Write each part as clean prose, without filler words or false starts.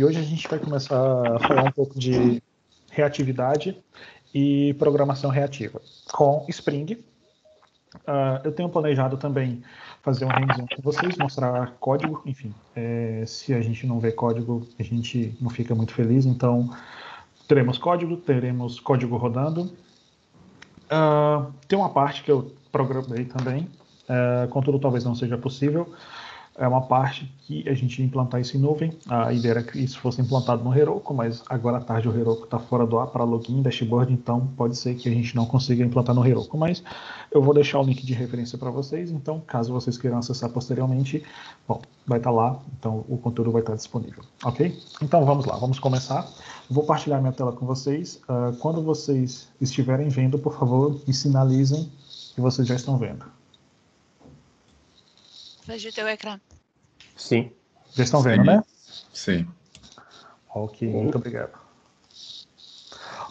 E hoje a gente vai começar a falar um pouco de reatividade e programação reativa com Spring. Eu tenho planejado também fazer uma revisão com vocês, mostrar código, enfim, se a gente não vê código, a gente não fica muito feliz, então teremos código rodando. Tem uma parte que eu programei também, contudo talvez não seja possível, é uma parte que a gente ia implantar isso em nuvem. A ideia era que isso fosse implantado no Heroku, mas agora à tarde o Heroku está fora do ar para login, dashboard, então pode ser que a gente não consiga implantar no Heroku. Mas eu vou deixar o link de referência para vocês, então caso vocês queiram acessar posteriormente, bom, vai estar lá, então o conteúdo vai estar disponível, ok? Então vamos lá, vamos começar. Vou partilhar minha tela com vocês. Quando vocês estiverem vendo, por favor, me sinalizem que vocês já estão vendo. Vejo o teu ecrã. Sim. Já estão vendo, né? Sim. Ok, muito obrigado.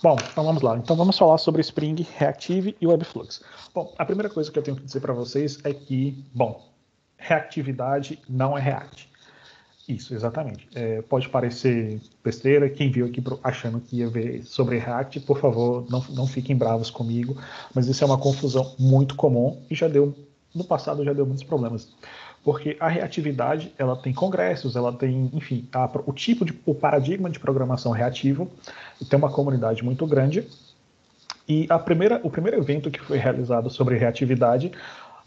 Bom, então vamos lá. Então vamos falar sobre Spring, Reactive e Webflux. Bom, a primeira coisa que eu tenho que dizer para vocês é que, bom, reatividade não é React. Isso, exatamente. Pode parecer besteira. Quem viu aqui achando que ia ver sobre React, por favor, não fiquem bravos comigo, mas isso é uma confusão muito comum e no passado já deu muitos problemas. Porque a reatividade, ela tem congressos, ela tem, enfim, o paradigma de programação reativo, tem uma comunidade muito grande, e o primeiro evento que foi realizado sobre reatividade,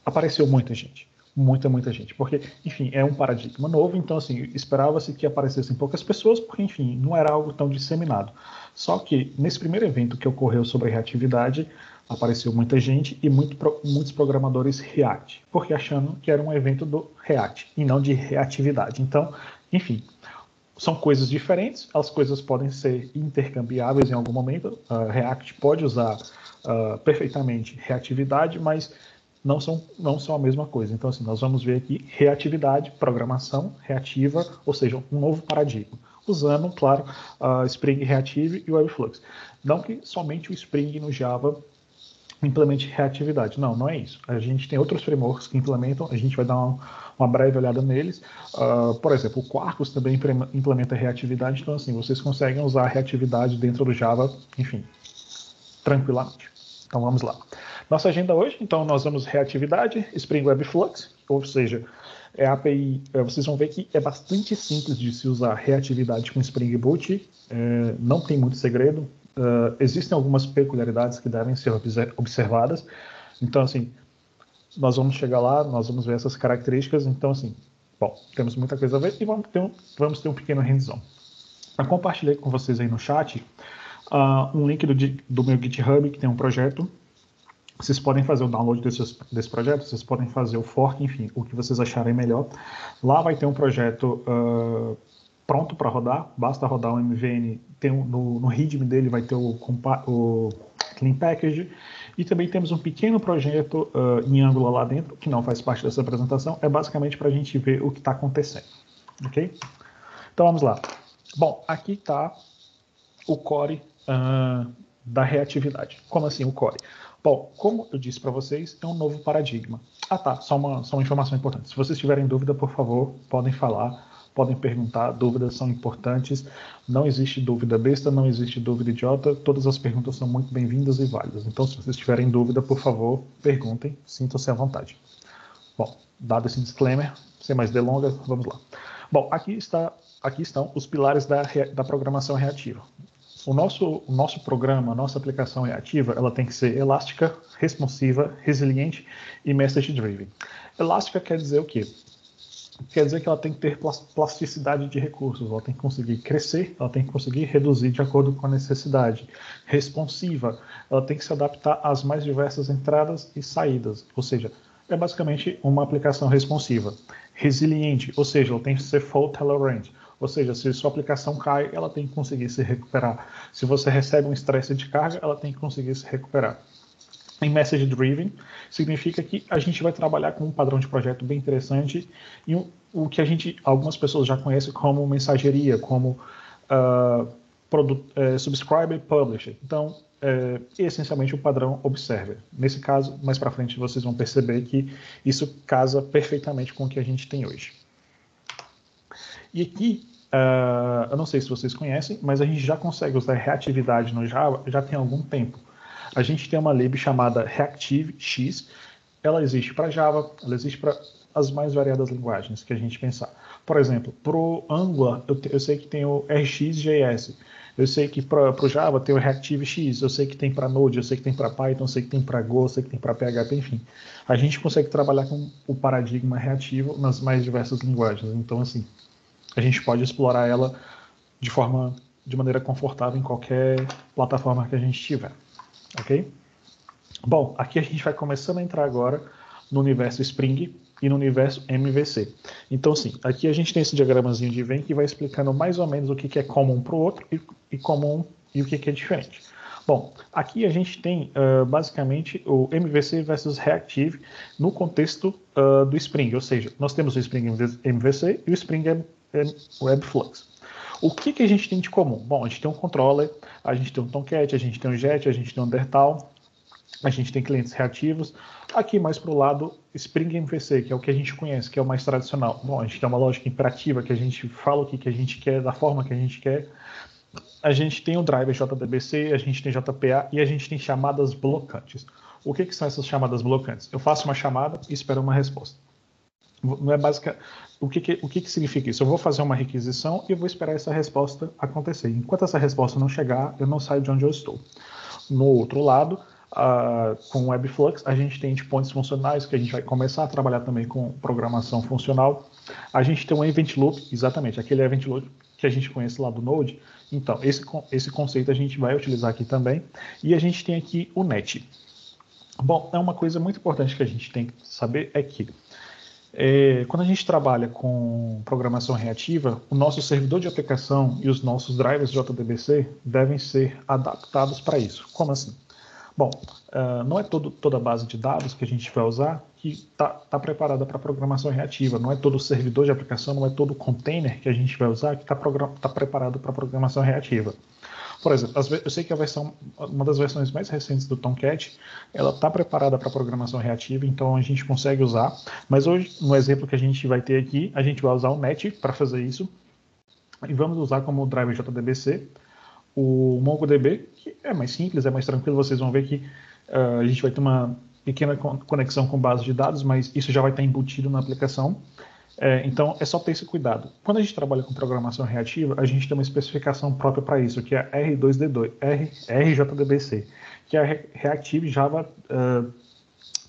apareceu muita gente, muita gente, porque, enfim, é um paradigma novo, então, assim, esperava-se que aparecessem poucas pessoas, porque, enfim, não era algo tão disseminado. Só que, nesse primeiro evento que ocorreu sobre reatividade, apareceu muita gente e muitos programadores React, porque achando que era um evento do React e não de reatividade. Então, enfim, são coisas diferentes, as coisas podem ser intercambiáveis em algum momento. React pode usar perfeitamente reatividade, mas não são a mesma coisa. Então, assim, nós vamos ver aqui reatividade, programação reativa, ou seja, um novo paradigma, usando, claro, Spring Reactive e Webflux. Não que somente o Spring no Java implemente reatividade. Não é isso. A gente tem outros frameworks que implementam, a gente vai dar uma breve olhada neles. Por exemplo, o Quarkus também implementa reatividade, então assim, vocês conseguem usar a reatividade dentro do Java, enfim, tranquilamente. Então vamos lá. Nossa agenda hoje, então nós vamos reatividade, Spring Webflux, ou seja, a API, vocês vão ver que é bastante simples de se usar reatividade com Spring Boot, não tem muito segredo. Existem algumas peculiaridades que devem ser observadas. Então, assim, nós vamos chegar lá, nós vamos ver essas características. Então, assim, bom, temos muita coisa a ver e vamos ter um pequeno hands-on. Eu compartilhei com vocês aí no chat um link do meu GitHub, que tem um projeto. Vocês podem fazer o download desse projeto, vocês podem fazer o fork, enfim, o que vocês acharem melhor. Lá vai ter um projeto pronto para rodar, basta rodar o MVN, no README dele vai ter o Clean Package, e também temos um pequeno projeto em Angular lá dentro, que não faz parte dessa apresentação, é basicamente para a gente ver o que está acontecendo, ok? Então vamos lá. Bom, aqui está o core da reatividade. Como assim o core? Bom, como eu disse para vocês, é um novo paradigma. Tá, só uma informação importante. Se vocês tiverem dúvida, por favor, podem falar, podem perguntar, dúvidas são importantes. Não existe dúvida besta, não existe dúvida idiota, todas as perguntas são muito bem-vindas e válidas. Então, se vocês tiverem dúvida, por favor, perguntem, sintam-se à vontade. Bom, dado esse disclaimer, sem mais delongas, vamos lá. Bom, aqui estão os pilares da programação reativa. O nosso programa, a nossa aplicação reativa, ela tem que ser elástica, responsiva, resiliente e message-driven. Elástica quer dizer o quê? Quer dizer que ela tem que ter plasticidade de recursos, ela tem que conseguir crescer, ela tem que conseguir reduzir de acordo com a necessidade. Responsiva, ela tem que se adaptar às mais diversas entradas e saídas, ou seja, é basicamente uma aplicação responsiva. Resiliente, ou seja, ela tem que ser fault tolerant, ou seja, se sua aplicação cai, ela tem que conseguir se recuperar. Se você recebe um estresse de carga, ela tem que conseguir se recuperar. Em Message Driven, significa que a gente vai trabalhar com um padrão de projeto bem interessante e o que algumas pessoas já conhecem como mensageria, como Subscriber Publisher. Então, essencialmente o padrão Observer. Nesse caso, mais para frente vocês vão perceber que isso casa perfeitamente com o que a gente tem hoje. E aqui eu não sei se vocês conhecem, mas a gente já consegue usar reatividade no Java já tem algum tempo. A gente tem uma lib chamada ReactiveX. Ela existe para Java, ela existe para as mais variadas linguagens que a gente pensar. Por exemplo, para o Angular, eu sei que tem o RxJS. Eu sei que para o Java tem o ReactiveX. Eu sei que tem para Node, eu sei que tem para Python, eu sei que tem para Go, eu sei que tem para PHP, enfim. A gente consegue trabalhar com o paradigma reativo nas mais diversas linguagens. Então, assim, a gente pode explorar ela de maneira confortável em qualquer plataforma que a gente tiver. Ok? Bom, aqui a gente vai começando a entrar agora no universo Spring e no universo MVC. Então, sim, aqui a gente tem esse diagramazinho de Venn que vai explicando mais ou menos o que é comum para o outro e comum e o que é diferente. Bom, aqui a gente tem basicamente o MVC versus Reactive no contexto do Spring, ou seja, nós temos o Spring MVC e o Spring Webflux. O que a gente tem de comum? Bom, a gente tem um controller, a gente tem um Tomcat, a gente tem um Jet, a gente tem um Undertal, a gente tem clientes reativos. Aqui mais para o lado, Spring MVC, que é o que a gente conhece, que é o mais tradicional. Bom, a gente tem uma lógica imperativa, que a gente fala o que a gente quer, da forma que a gente quer. A gente tem o driver JDBC, a gente tem JPA e a gente tem chamadas blocantes. O que são essas chamadas blocantes? Eu faço uma chamada e espero uma resposta. Não é básica. O que significa isso? Eu vou fazer uma requisição e eu vou esperar essa resposta acontecer. Enquanto essa resposta não chegar, eu não saio de onde eu estou. No outro lado, com o Webflux, a gente tem endpoints funcionais, que a gente vai começar a trabalhar também com programação funcional. A gente tem um event loop, exatamente, aquele event loop que a gente conhece lá do Node. Então, esse conceito a gente vai utilizar aqui também. E a gente tem aqui o net. Bom, é uma coisa muito importante que a gente tem que saber é que quando a gente trabalha com programação reativa, o nosso servidor de aplicação e os nossos drivers JDBC devem ser adaptados para isso. Como assim? Bom, não é toda a base de dados que a gente vai usar que está preparada para programação reativa. Não é todo o servidor de aplicação, não é todo o container que a gente vai usar que está preparado para programação reativa. Por exemplo, eu sei que uma das versões mais recentes do Tomcat, ela está preparada para programação reativa, então a gente consegue usar. Mas hoje, no exemplo que a gente vai ter aqui, a gente vai usar o Net para fazer isso. E vamos usar como driver JDBC o MongoDB, que é mais simples, é mais tranquilo. Vocês vão ver que a gente vai ter uma pequena conexão com base de dados, mas isso já vai estar embutido na aplicação. Então, é só ter esse cuidado. Quando a gente trabalha com programação reativa, a gente tem uma especificação própria para isso, que é RJDBC, que é a Reactive Java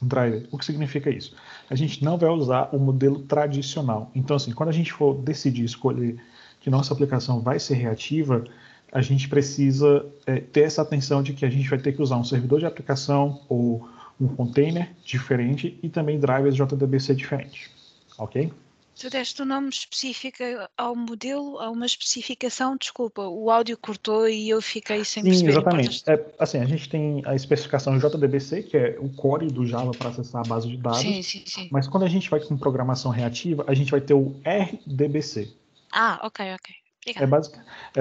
Driver. O que significa isso? A gente não vai usar o modelo tradicional. Então, assim, quando a gente for decidir escolher que nossa aplicação vai ser reativa, a gente precisa ter essa atenção de que a gente vai ter que usar um servidor de aplicação ou um container diferente e também drivers JDBC diferente. Ok? Tu deste um nome específico ao modelo, a uma especificação, desculpa, o áudio cortou e eu fiquei sem perceber. Sim, exatamente. Assim, a gente tem a especificação JDBC, que é o core do Java para acessar a base de dados. Sim. Mas quando a gente vai com programação reativa, a gente vai ter o RDBC. Ok.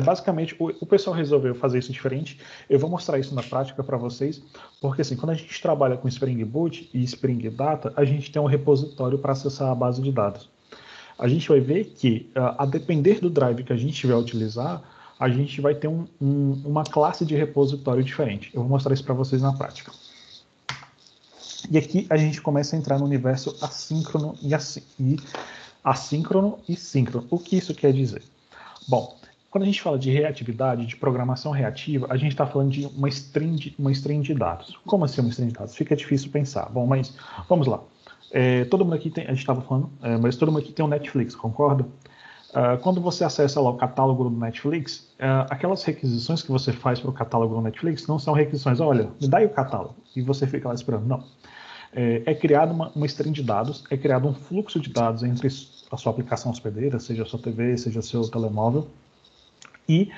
Basicamente, o pessoal resolveu fazer isso diferente. Eu vou mostrar isso na prática para vocês, porque assim, quando a gente trabalha com Spring Boot e Spring Data, a gente tem um repositório para acessar a base de dados. A gente vai ver que, a depender do drive que a gente vai utilizar, a gente vai ter uma classe de repositório diferente. Eu vou mostrar isso para vocês na prática. E aqui a gente começa a entrar no universo assíncrono e síncrono. O que isso quer dizer? Bom, quando a gente fala de reatividade, de programação reativa, a gente está falando de uma string de dados. Como assim uma string de dados? Fica difícil pensar. Bom, mas vamos lá. Todo mundo aqui tem, a gente estava falando, mas todo mundo aqui tem o Netflix, concorda? Quando você acessa lá o catálogo do Netflix, aquelas requisições que você faz para o catálogo do Netflix não são requisições, olha, me dá aí o catálogo, e você fica lá esperando. Não. É criada uma string de dados, é criado um fluxo de dados entre a sua aplicação hospedeira, seja a sua TV, seja o seu telemóvel, e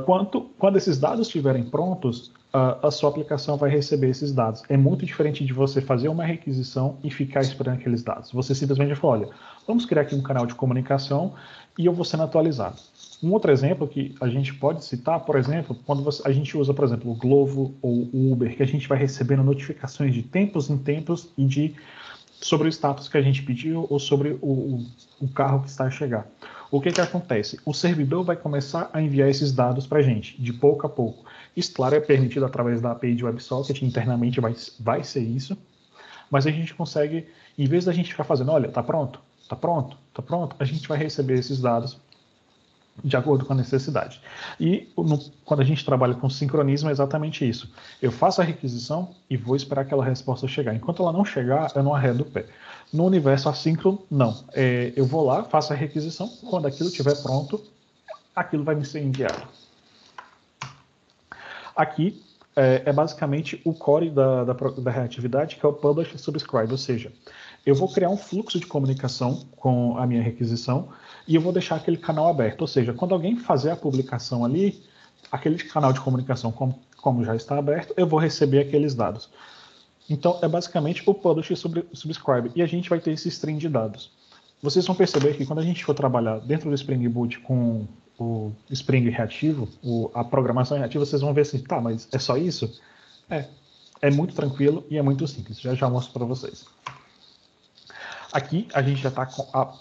quando esses dados estiverem prontos, a sua aplicação vai receber esses dados. É muito diferente de você fazer uma requisição e ficar esperando aqueles dados. Você simplesmente fala, olha, vamos criar aqui um canal de comunicação e eu vou sendo atualizado. Um outro exemplo que a gente pode citar, por exemplo, quando a gente usa, por exemplo, o Glovo ou o Uber, que a gente vai recebendo notificações de tempos em tempos e sobre o status que a gente pediu ou sobre o carro que está a chegar. o que acontece? O servidor vai começar a enviar esses dados para a gente, de pouco a pouco. Isso, claro, é permitido através da API de WebSocket, internamente vai ser isso, mas a gente consegue, em vez da gente ficar fazendo, olha, tá pronto, a gente vai receber esses dados de acordo com a necessidade. E quando a gente trabalha com sincronismo, é exatamente isso. Eu faço a requisição e vou esperar aquela resposta chegar. Enquanto ela não chegar, eu não arredo o pé. No universo assíncrono, não. Eu vou lá, faço a requisição, quando aquilo estiver pronto, aquilo vai me ser enviado. Aqui é basicamente o core da reatividade, que é o Publish e Subscribe, ou seja, eu vou criar um fluxo de comunicação com a minha requisição e eu vou deixar aquele canal aberto, ou seja, quando alguém fazer a publicação ali, aquele canal de comunicação, como já está aberto, eu vou receber aqueles dados. Então, é basicamente o Publish e Subscribe, e a gente vai ter esse string de dados. Vocês vão perceber que quando a gente for trabalhar dentro do Spring Boot com o Spring reativo, a programação reativa, vocês vão ver assim, tá, mas é só isso? É muito tranquilo e é muito simples. Já mostro para vocês. Aqui a gente já está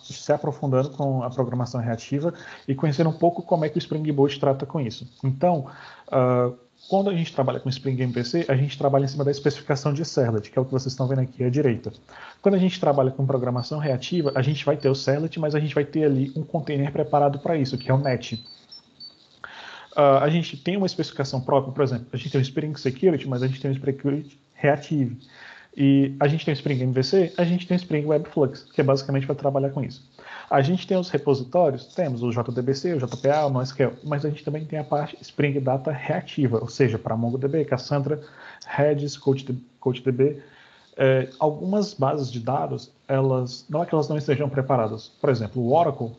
se aprofundando com a programação reativa e conhecendo um pouco como é que o Spring Boot trata com isso. Então, quando a gente trabalha com Spring MVC, a gente trabalha em cima da especificação de Servlet, que é o que vocês estão vendo aqui à direita. Quando a gente trabalha com programação reativa, a gente vai ter o Servlet, mas a gente vai ter ali um container preparado para isso, que é o Net. A gente tem uma especificação própria, por exemplo, a gente tem o Spring Security, mas a gente tem o Spring Security Reactive. E a gente tem o Spring MVC, a gente tem o Spring Webflux, que é basicamente para trabalhar com isso. A gente tem os repositórios, temos o JDBC, o JPA, o NoSQL, mas a gente também tem a parte Spring Data reativa, ou seja, para MongoDB, Cassandra, Redis, CoachDB. Algumas bases de dados, não é que elas não estejam preparadas. Por exemplo, o Oracle,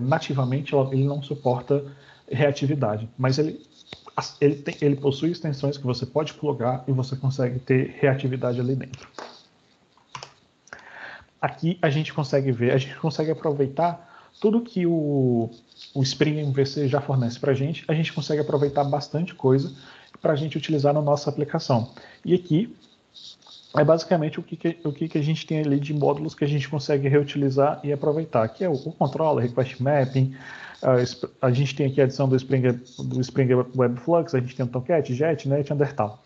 nativamente, ele não suporta reatividade, mas ele possui extensões que você pode plugar e você consegue ter reatividade ali dentro. Aqui a gente consegue ver, a gente consegue aproveitar tudo que o Spring MVC já fornece para a gente consegue aproveitar bastante coisa para a gente utilizar na nossa aplicação. E aqui é basicamente o que a gente tem ali de módulos que a gente consegue reutilizar e aproveitar, que é o controller, request mapping, a gente tem aqui a adição do Spring Webflux, a gente tem o Tomcat, Jet, Net, Undertal.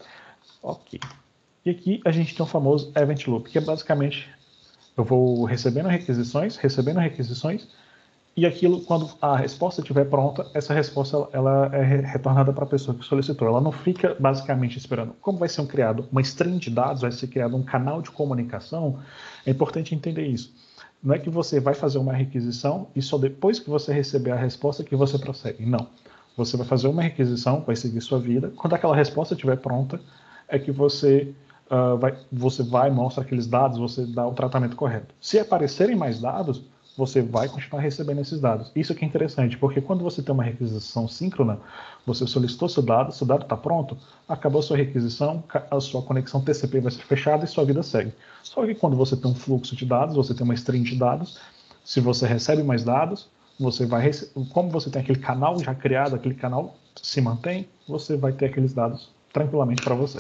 Ok. E aqui a gente tem o famoso Event Loop, que é basicamente eu vou recebendo requisições, e aquilo, quando a resposta estiver pronta, essa resposta ela é retornada para a pessoa que solicitou. Ela não fica basicamente esperando. Como vai ser criado uma string de dados, vai ser criado um canal de comunicação, é importante entender isso. Não é que você vai fazer uma requisição e só depois que você receber a resposta que você prossegue. Não. Você vai fazer uma requisição, vai seguir sua vida. Quando aquela resposta estiver pronta, é que você vai, mostra aqueles dados, você dá o tratamento correto. Se aparecerem mais dados, você vai continuar recebendo esses dados. Isso que é interessante, porque quando você tem uma requisição síncrona, você solicitou seu dado está pronto, acabou a sua requisição, a sua conexão TCP vai ser fechada e sua vida segue. Só que quando você tem um fluxo de dados, você tem uma string de dados, se você recebe mais dados, como você tem aquele canal já criado, aquele canal se mantém, você vai ter aqueles dados tranquilamente para você.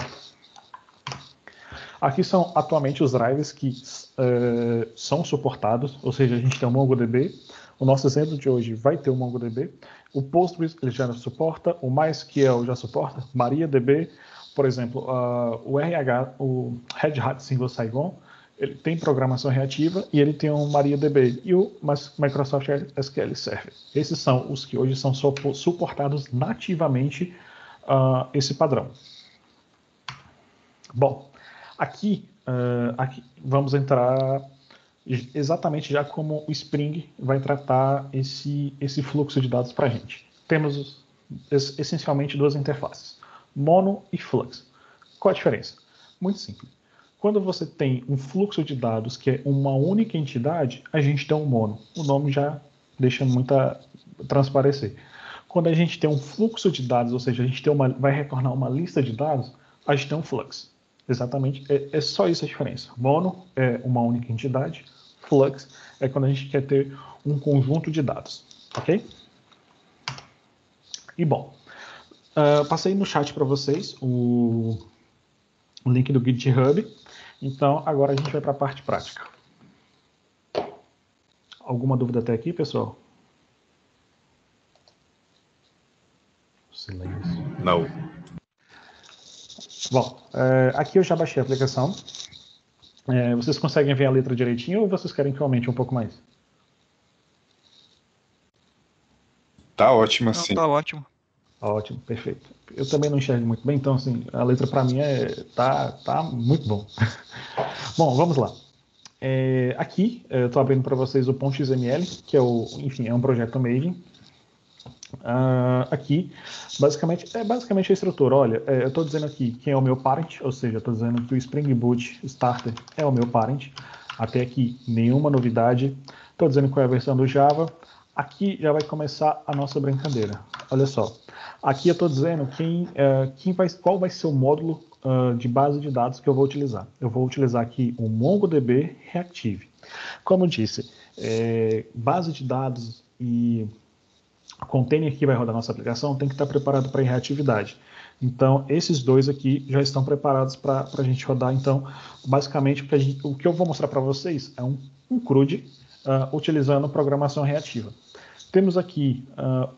Aqui são atualmente os drivers que são suportados, ou seja, a gente tem o MongoDB, o nosso exemplo de hoje vai ter o MongoDB, o Postgres ele já suporta, o MySQL já suporta, MariaDB, por exemplo, o Red Hat Single Saigon, ele tem programação reativa e ele tem um MariaDB e o Microsoft SQL Server. Esses são os que hoje são suportados nativamente esse padrão. Bom, aqui vamos entrar exatamente já como o Spring vai tratar esse fluxo de dados para a gente. Temos essencialmente duas interfaces, Mono e Flux. Qual a diferença? Muito simples. Quando você tem um fluxo de dados que é uma única entidade, a gente tem um Mono. O nome já deixa transparecer. Quando a gente tem um fluxo de dados, ou seja, a gente vai retornar uma lista de dados, a gente tem um Flux. Exatamente, é só isso a diferença. Mono é uma única entidade, Flux é quando a gente quer ter um conjunto de dados, ok? E bom, passei no chat para vocês o link do GitHub, então agora a gente vai para a parte prática. Alguma dúvida até aqui, pessoal? Silêncio. Não. Bom, aqui eu já baixei a aplicação. Vocês conseguem ver a letra direitinho ou vocês querem que eu aumente um pouco mais? Tá ótimo Não, assim. tá ótimo. Ótimo, perfeito. Eu também não enxergo muito bem, então assim, a letra para mim tá muito bom. Bom, vamos lá. Aqui eu estou abrindo para vocês o .xml, que é é um projeto Maven. Aqui, basicamente a estrutura. Olha, eu estou dizendo aqui quem é o meu parent, ou seja, eu estou dizendo que o Spring Boot Starter é o meu parent. Até aqui, nenhuma novidade. Estou dizendo qual é a versão do Java. Aqui já vai começar a nossa brincadeira. Olha só. Aqui eu estou dizendo qual vai ser o módulo de base de dados que eu vou utilizar. Eu vou utilizar aqui o MongoDB Reactive. Como eu disse, base de dados e container que vai rodar nossa aplicação tem que estar preparado para reatividade. Então, esses dois aqui já estão preparados para a gente rodar. Então, basicamente, o que eu vou mostrar para vocês é um CRUD utilizando programação reativa. Temos aqui,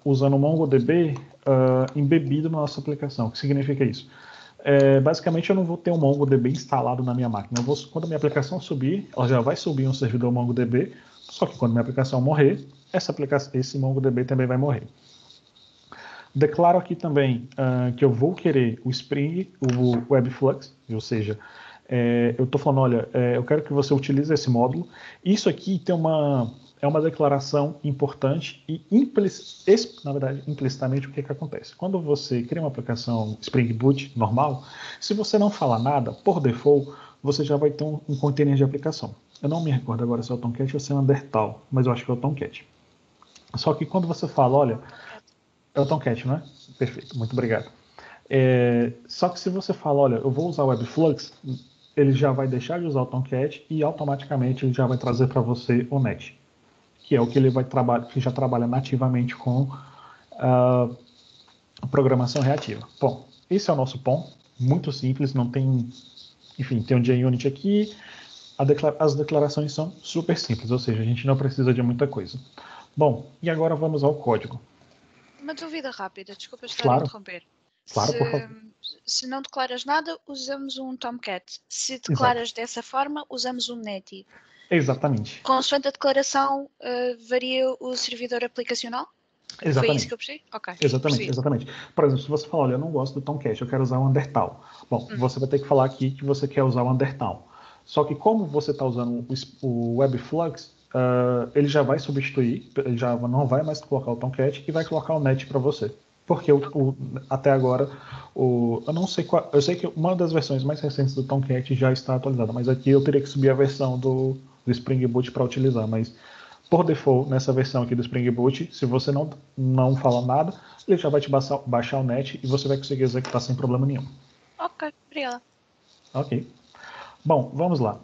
usando o MongoDB embebido na nossa aplicação. O que significa isso? Basicamente, eu não vou ter um MongoDB instalado na minha máquina. Quando a minha aplicação subir, ela já vai subir um servidor MongoDB, só que quando a minha aplicação morrer, esse MongoDB também vai morrer. Declaro aqui também que eu vou querer o Spring, o Webflux, ou seja, eu estou falando, olha, eu quero que você utilize esse módulo. Isso aqui é uma declaração importante e, na verdade, implicitamente, o que acontece? Quando você cria uma aplicação Spring Boot normal, se você não falar nada, por default, você já vai ter um container de aplicação. Eu não me recordo agora se é o Tomcat ou se é o Undertal, mas eu acho que é o Tomcat. Só que quando você fala, olha, é o Tomcat, não é? Perfeito, muito obrigado. Só que se você fala, olha, eu vou usar o Webflux, ele já vai deixar de usar o Tomcat e automaticamente ele já vai trazer para você o Net, que é o que ele que já trabalha nativamente com programação reativa. Bom, esse é o nosso POM, muito simples, não tem, enfim, tem um JUnit aqui, as declarações são super simples, ou seja, a gente não precisa de muita coisa. Bom, e agora vamos ao código. Uma dúvida rápida, desculpa estar Claro. a interromper. Claro, por favor. Se não declaras nada, usamos um Tomcat. Se declaras dessa forma, usamos um Netty. Exatamente. Consoante a declaração, varia o servidor aplicacional? Exatamente. Foi isso que eu percebi? Ok. Exatamente. Por exemplo, se você falar, olha, eu não gosto do Tomcat, eu quero usar o Undertal. Bom, você vai ter que falar aqui que você quer usar o Undertal. Só que como você está usando o Webflux, ele já vai substituir, ele já não vai mais colocar o Tomcat e vai colocar o Net para você. Porque até agora, eu não sei qual, eu sei que uma das versões mais recentes do Tomcat já está atualizada, mas aqui eu teria que subir a versão do Spring Boot para utilizar, mas por default, nessa versão aqui do Spring Boot, se você não fala nada, ele já vai te baixar o Net e você vai conseguir executar sem problema nenhum. Ok, obrigada. Ok. Bom, vamos lá.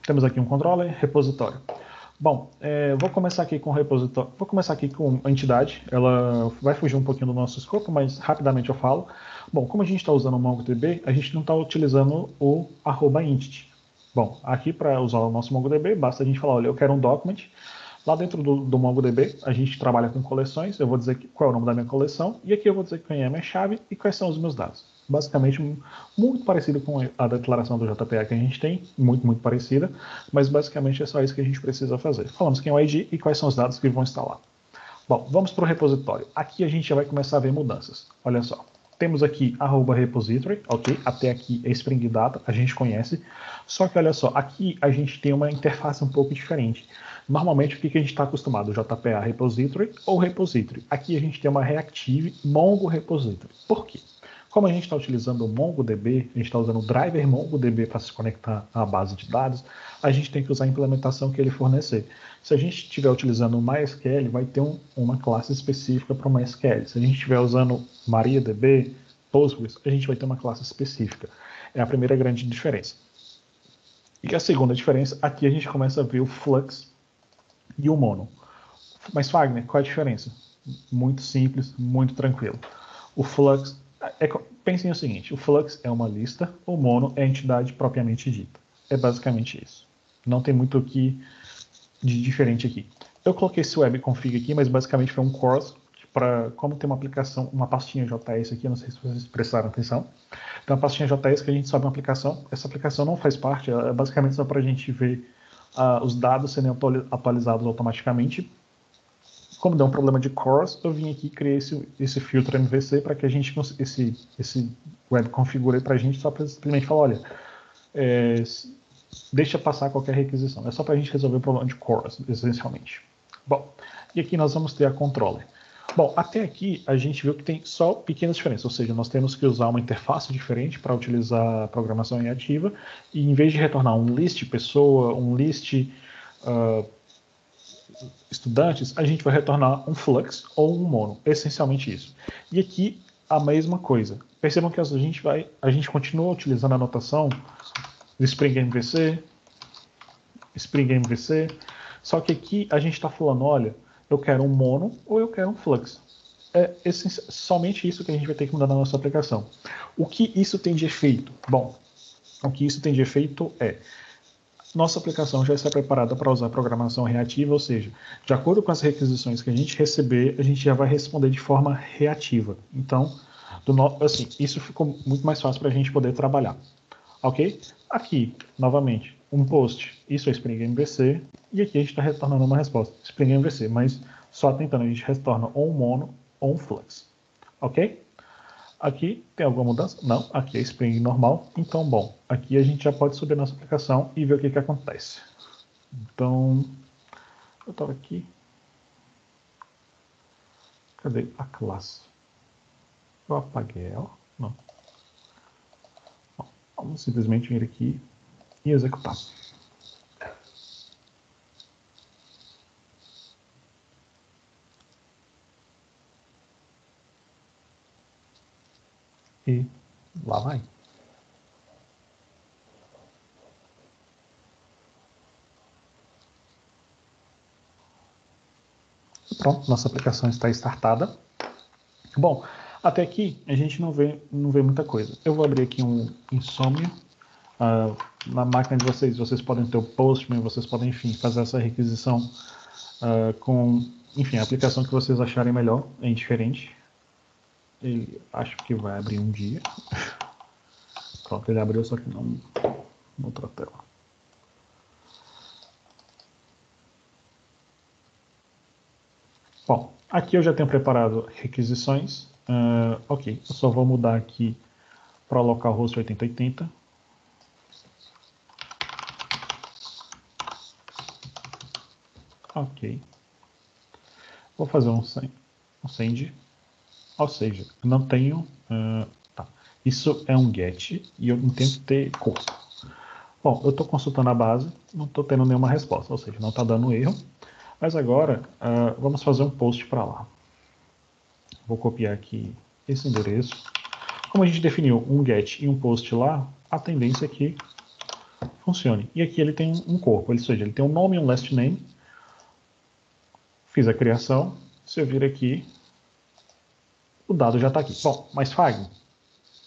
Temos aqui um controller, repositório. Bom, vou começar aqui com o repositório. Vou começar aqui com a entidade. Ela vai fugir um pouquinho do nosso escopo, mas rapidamente eu falo. Bom, como a gente está usando o MongoDB, a gente não está utilizando o @entity. Bom, aqui para usar o nosso MongoDB, basta a gente falar, olha, eu quero um document. Lá dentro do MongoDB, a gente trabalha com coleções. Eu vou dizer qual é o nome da minha coleção. E aqui eu vou dizer quem é a minha chave e quais são os meus dados. Basicamente, muito parecido com a declaração do JPA que a gente tem. Muito parecida. Mas basicamente é só isso que a gente precisa fazer. Falamos quem é o ID e quais são os dados que vão estar lá. Bom, vamos para o repositório. Aqui a gente já vai começar a ver mudanças. Olha só. Temos aqui @repository, ok? Até aqui é Spring Data, a gente conhece. Só que olha só, aqui a gente tem uma interface um pouco diferente. Normalmente o que a gente está acostumado? JPA Repository ou Repository. Aqui a gente tem uma Reactive Mongo Repository. Por quê? Como a gente está utilizando o MongoDB, a gente está usando o driver MongoDB para se conectar à base de dados, a gente tem que usar a implementação que ele fornecer. Se a gente estiver utilizando o MySQL, vai ter uma classe específica para o MySQL. Se a gente estiver usando MariaDB, Postgres, a gente vai ter uma classe específica. É a primeira grande diferença. E a segunda diferença, aqui a gente começa a ver o Flux e o Mono. Mas, Fagner, qual é a diferença? Muito simples, muito tranquilo. O Flux, pensem o seguinte, o Flux é uma lista, o Mono é a entidade propriamente dita. É basicamente isso. Não tem muito o que de diferente aqui. Eu coloquei esse webconfig aqui, mas basicamente foi um course como tem uma aplicação, uma pastinha JS aqui, não sei se vocês prestaram atenção, tem uma pastinha JS que a gente sobe uma aplicação, essa aplicação não faz parte, é basicamente só para a gente ver os dados sendo atualizados automaticamente. Como deu um problema de CORS, eu vim aqui e criei esse filtro MVC para que a gente, esse web configure para a gente, só para simplesmente falar, olha, deixa passar qualquer requisição. É só para a gente resolver o problema de CORS, essencialmente. Bom, e aqui nós vamos ter a controller. Bom, até aqui a gente viu que tem só pequenas diferenças, ou seja, nós temos que usar uma interface diferente para utilizar a programação reativa, e em vez de retornar um list pessoa, um list estudantes, a gente vai retornar um flux ou um mono, essencialmente isso. E aqui a mesma coisa. Percebam que a gente continua utilizando a notação do Spring MVC, só que aqui a gente está falando, olha, eu quero um mono ou eu quero um flux. É somente isso que a gente vai ter que mudar na nossa aplicação. O que isso tem de efeito? Bom, o que isso tem de efeito é nossa aplicação já está preparada para usar programação reativa, ou seja, de acordo com as requisições que a gente receber, a gente já vai responder de forma reativa. Então, assim, isso ficou muito mais fácil para a gente poder trabalhar. Ok? Aqui, novamente, um post, isso é Spring MVC, e aqui a gente está retornando uma resposta, Spring MVC, mas só tentando, a gente retorna ou um mono ou um flux. Ok? Aqui tem alguma mudança? Não, aqui é Spring normal. Então, bom, aqui a gente já pode subir nossa aplicação e ver o que acontece. Então, eu estava aqui. Cadê a classe? Eu apaguei ela? Não. Bom, vamos simplesmente vir aqui e executar. E lá vai. E pronto, nossa aplicação está startada. Bom, até aqui a gente não vê muita coisa. Eu vou abrir aqui um Insomnia. Na máquina de vocês podem ter o Postman, vocês podem, enfim, fazer essa requisição com, enfim, a aplicação que vocês acharem melhor, é indiferente. Ele acho que vai abrir um dia. Pronto, ele abriu, só que não em outra tela. Bom, aqui eu já tenho preparado requisições. Ok, eu só vou mudar aqui para localhost 8080. Ok. Vou fazer um send. Ou seja, não tenho... tá. Isso é um get e eu não tenho que ter corpo. Bom, eu estou consultando a base, não estou tendo nenhuma resposta, ou seja, não está dando erro. Mas agora, vamos fazer um post para lá. Vou copiar aqui esse endereço. Como a gente definiu um get e um post lá, a tendência é que funcione. E aqui ele tem um corpo, ou seja, ele tem um nome e um last name. Fiz a criação. Se eu vir aqui, o dado já está aqui. Bom, mas Fagner,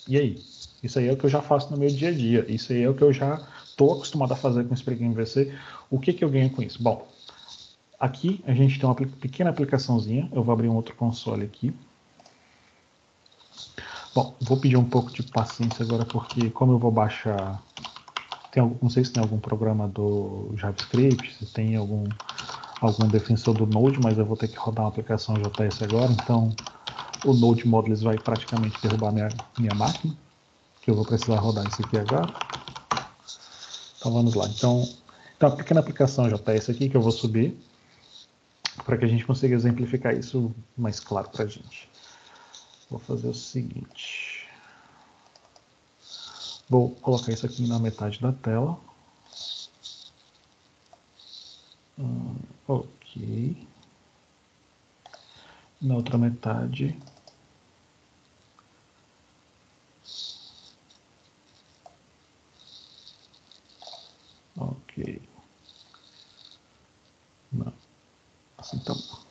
e aí? Isso aí é o que eu já faço no meu dia a dia. Isso aí é o que eu já estou acostumado a fazer com o Spring MVC. O que eu ganho com isso? Bom, aqui a gente tem uma pequena aplicaçãozinha. Eu vou abrir um outro console aqui. Bom, vou pedir um pouco de paciência agora, porque como eu vou baixar... não sei se tem algum programa do JavaScript, se tem algum defensor do Node, mas eu vou ter que rodar uma aplicação JS agora, então o Node Modules vai praticamente derrubar minha máquina, que eu vou precisar rodar isso aqui agora. Então vamos lá. Então a pequena aplicação JS aqui que eu vou subir, para que a gente consiga exemplificar isso mais claro para a gente. Vou fazer o seguinte. Vou colocar isso aqui na metade da tela. Ok. Na outra metade. Ok. Não. Assim tá bom.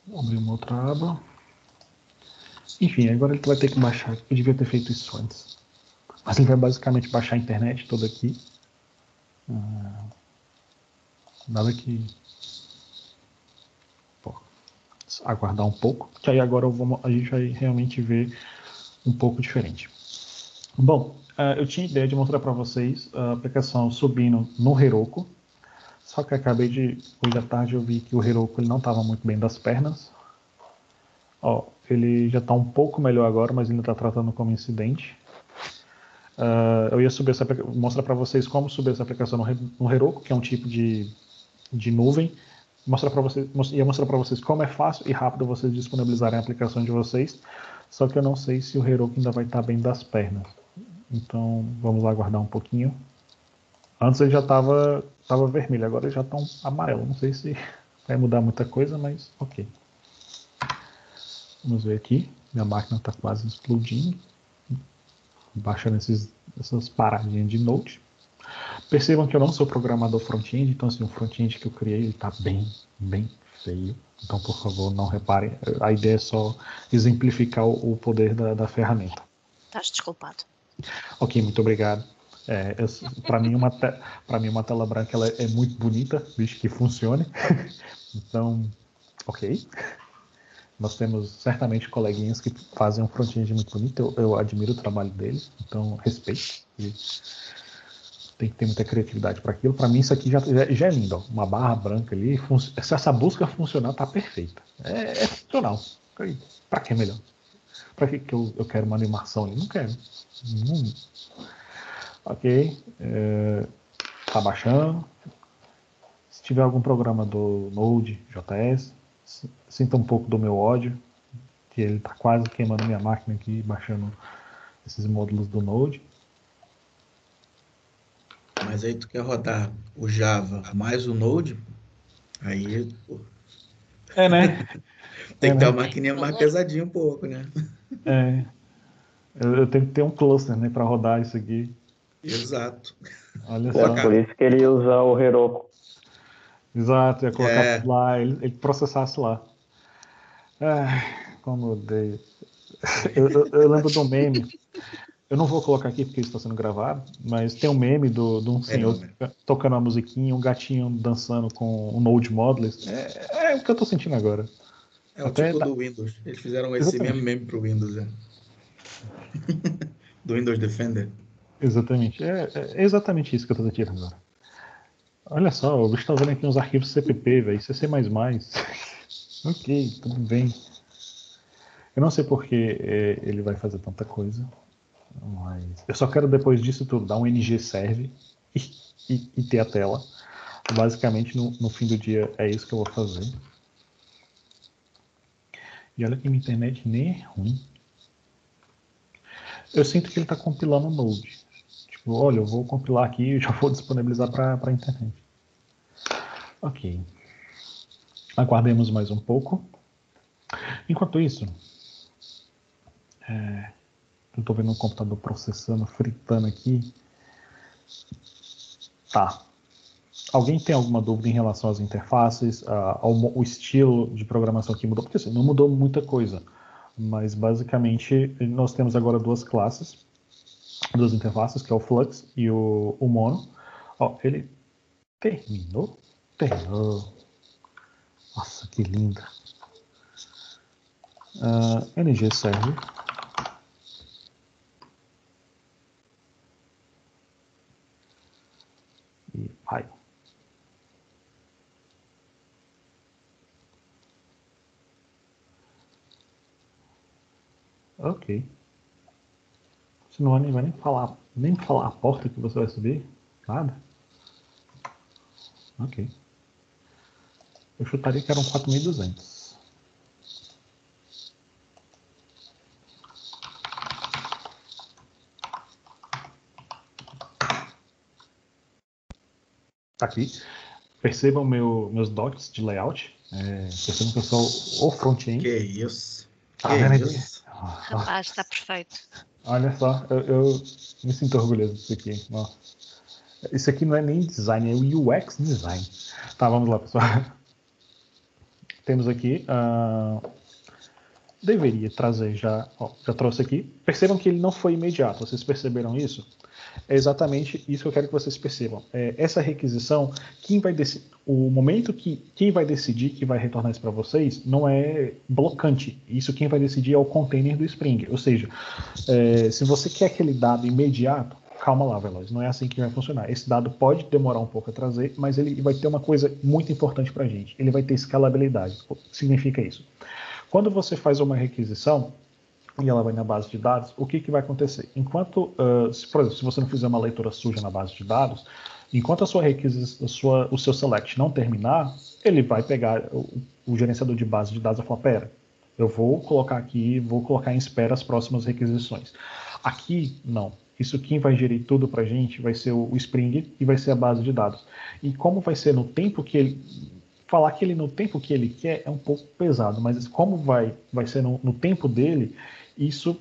Vou abrir uma outra aba. Enfim, agora ele vai ter que baixar. Eu devia ter feito isso antes. Mas ele vai basicamente baixar a internet toda aqui. Nada que... Pô, aguardar um pouco, que aí agora a gente vai realmente ver um pouco diferente. Bom, eu tinha ideia de mostrar para vocês a aplicação subindo no Heroku, só que hoje à tarde eu vi que o Heroku ele não estava muito bem das pernas. Ó, ele já está um pouco melhor agora, mas ainda está tratando como incidente. Eu ia mostrar para vocês como subir essa aplicação no Heroku, que é um tipo de nuvem. Ia mostrar para vocês como é fácil e rápido vocês disponibilizarem a aplicação de vocês. Só que eu não sei se o Heroku ainda vai estar bem das pernas. Então vamos lá aguardar um pouquinho. Antes ele já estava vermelho, agora ele já está amarelo. Não sei se vai mudar muita coisa, mas ok. Vamos ver aqui. Minha máquina está quase explodindo. Baixando essas paradinhas de Node. Percebam que eu não sou programador front-end, então assim, o front-end que eu criei está bem, bem feio. Então, por favor, não reparem. A ideia é só exemplificar o poder da ferramenta. Estás desculpado. Ok, muito obrigado. Para mim, uma tela branca ela é muito bonita, visto que funcione. Então, ok. Nós temos certamente coleguinhas que fazem um front-end muito bonito. Eu admiro o trabalho deles, então respeito. Tem que ter muita criatividade para aquilo. Para mim, isso aqui já é lindo. Ó. Uma barra branca ali. Se essa busca funcionar, tá perfeita. É funcional. Para que melhor? Para que eu quero uma animação ali? Não quero. Ok. Tá baixando. Se tiver algum programa do Node, JS, sinta um pouco do meu ódio, que ele tá quase queimando minha máquina aqui, baixando esses módulos do Node. Mas aí tu quer rodar o Java mais o Node, aí pô, Né? tem que ter uma maquininha mais pesadinha um pouco, né? Eu tenho que ter um cluster, né, para rodar isso aqui. Exato. Olha só. Por isso que ele usa o Heroku. Exato, ia colocar tudo lá, ele processasse lá. Como eu odeio. Eu lembro de um meme. Eu não vou colocar aqui porque isso está sendo gravado, mas tem um meme de um senhor tocando uma musiquinha, um gatinho dançando com um Node Models. É o que eu estou sentindo agora. É o tipo do Windows. Eles fizeram esse mesmo meme pro Windows, do Windows Defender. Exatamente. É exatamente isso que eu estou sentindo agora. Olha só, o bicho está usando aqui uns arquivos CPP, velho. CC++. Ok, tudo bem. Eu não sei porque ele vai fazer tanta coisa. Mas eu só quero depois disso tudo dar um ng-serve e ter a tela. Basicamente no fim do dia é isso que eu vou fazer. E olha que minha internet nem é ruim. Eu sinto que ele está compilando o Node. Tipo, olha, eu vou compilar aqui e já vou disponibilizar para a internet. Ok. Aguardemos mais um pouco. Enquanto isso, eu estou vendo um computador processando, fritando aqui. Tá. Alguém tem alguma dúvida em relação às interfaces, ao estilo de programação que mudou? Porque assim, não mudou muita coisa, mas basicamente nós temos agora duas classes, duas interfaces, que é o Flux e o Mono. Ó, ele terminou? Terminou. Nossa, que linda. ng-serve. E vai. Ok. Você não vai nem falar a porta que você vai subir? Nada? Ok. Eu chutaria que eram 4.200. Tá aqui. Percebam meus dots de layout. Percebam que eu sou o front-end. Que isso. Tá vendo isso. Rapaz, está perfeito. Olha só, eu me sinto orgulhoso disso aqui. Nossa. Isso aqui não é nem design, é o UX design. Tá, vamos lá, pessoal. Temos aqui. Deveria trazer já. Ó, já trouxe aqui. Percebam que ele não foi imediato. Vocês perceberam isso? é exatamente isso que eu quero que vocês percebam. Essa requisição, o momento que quem vai decidir que vai retornar isso para vocês não é blocante. Isso quem vai decidir é o container do Spring. Ou seja, se você quer aquele dado imediato, calma lá, Veloz, não é assim que vai funcionar. Esse dado pode demorar um pouco a trazer, mas ele vai ter uma coisa muito importante para a gente. Ele vai ter escalabilidade. O que significa isso? Quando você faz uma requisição, e ela vai na base de dados, o que vai acontecer? Enquanto, por exemplo, se você não fizer uma leitura suja na base de dados, enquanto a sua requisição, o seu select não terminar, ele vai pegar o gerenciador de base de dados e falar, pera, eu vou colocar aqui, vou colocar em espera as próximas requisições. Aqui, não. Isso quem vai gerir tudo para a gente vai ser o Spring e vai ser a base de dados. E como vai ser no tempo que ele... Falar que ele no tempo que ele quer é um pouco pesado, mas como vai ser no tempo dele, isso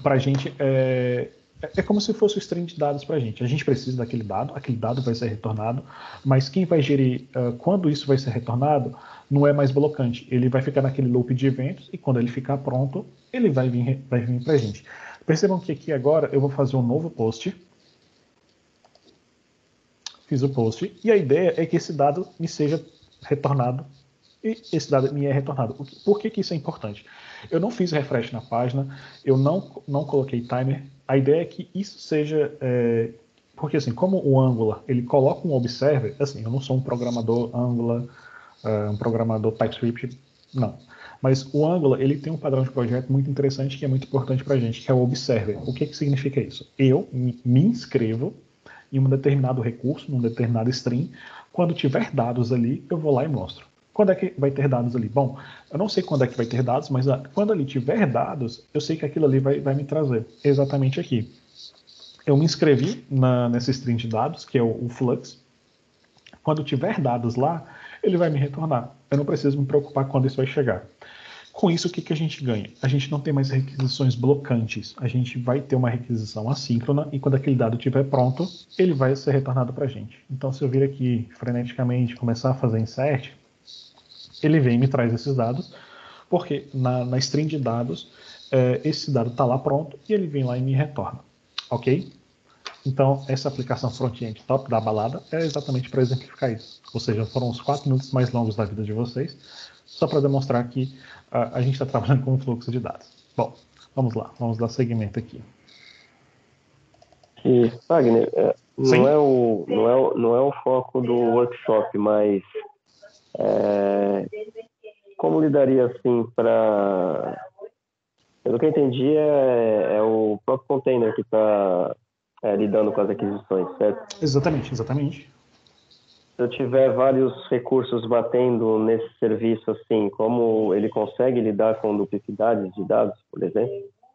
para a gente é como se fosse o stream de dados para a gente. A gente precisa daquele dado vai ser retornado, mas quem vai gerir quando isso vai ser retornado não é mais blocante. Ele vai ficar naquele loop de eventos e quando ele ficar pronto, ele vai vir para a gente. Percebam que aqui agora eu vou fazer um novo post. Fiz o post e a ideia é que esse dado me seja retornado e esse dado me é retornado. Por que isso é importante? Eu não fiz refresh na página, eu não coloquei timer. A ideia é que isso seja... porque assim, como o Angular, ele coloca um observer, assim, eu não sou um programador Angular, um programador TypeScript, não. Mas o Angular, ele tem um padrão de projeto muito interessante que é muito importante para a gente, que é o observer. O que significa isso? Eu me inscrevo em um determinado recurso, num determinado string. Quando tiver dados ali, eu vou lá e mostro. Quando é que vai ter dados ali? Bom, eu não sei quando é que vai ter dados, mas quando ali tiver dados, eu sei que aquilo ali vai me trazer. Exatamente aqui. Eu me inscrevi nessa string de dados, que é o Flux. Quando tiver dados lá, ele vai me retornar. Eu não preciso me preocupar quando isso vai chegar. Com isso, o que a gente ganha? A gente não tem mais requisições blocantes. A gente vai ter uma requisição assíncrona e quando aquele dado estiver pronto, ele vai ser retornado para a gente. Então, se eu vir aqui freneticamente começar a fazer insert, ele vem e me traz esses dados, porque na string de dados, esse dado está lá pronto e ele vem lá e me retorna. Ok? Então, essa aplicação front-end top da balada é exatamente para exemplificar isso. Ou seja, foram os 4 minutos mais longos da vida de vocês, só para demonstrar que a gente está trabalhando com um fluxo de dados. Bom, vamos lá, vamos dar seguimento aqui. E, Wagner, não é o foco do workshop, mas como lidaria assim para... Pelo que eu entendi, é o próprio container que está lidando com as aquisições, certo? Exatamente. Se eu tiver vários recursos batendo nesse serviço, assim, como ele consegue lidar com duplicidades de dados, por exemplo?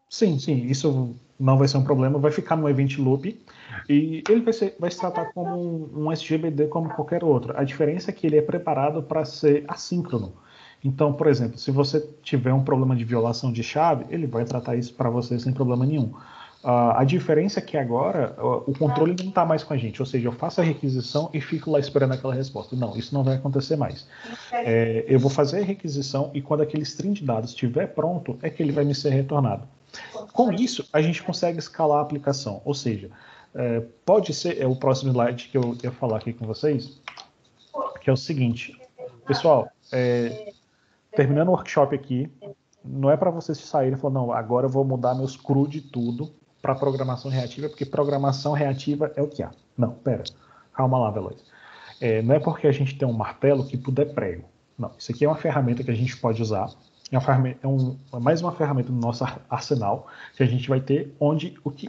Sim, isso não vai ser um problema, vai ficar no event loop e ele vai se tratar como um SGBD como qualquer outro. A diferença é que ele é preparado para ser assíncrono. Então, por exemplo, se você tiver um problema de violação de chave, ele vai tratar isso para você sem problema nenhum. A diferença é que agora o controle não está mais com a gente, ou seja, eu faço a requisição e fico lá esperando aquela resposta. Não, isso não vai acontecer mais. Eu vou fazer a requisição e quando aquele string de dados estiver pronto, é que ele vai me ser retornado. Com isso, a gente consegue escalar a aplicação, ou seja, pode ser, o próximo slide que eu ia falar aqui com vocês, que é o seguinte, pessoal, terminando o workshop aqui, não é para vocês saírem e falar, não, agora eu vou mudar meus CRUD de tudo para programação reativa, porque programação reativa é o que há. Não, pera, calma lá, Veloz. Não é porque a gente tem um martelo que tudo é prego. Não, isso aqui é uma ferramenta que a gente pode usar, é mais uma ferramenta no nosso arsenal que a gente vai ter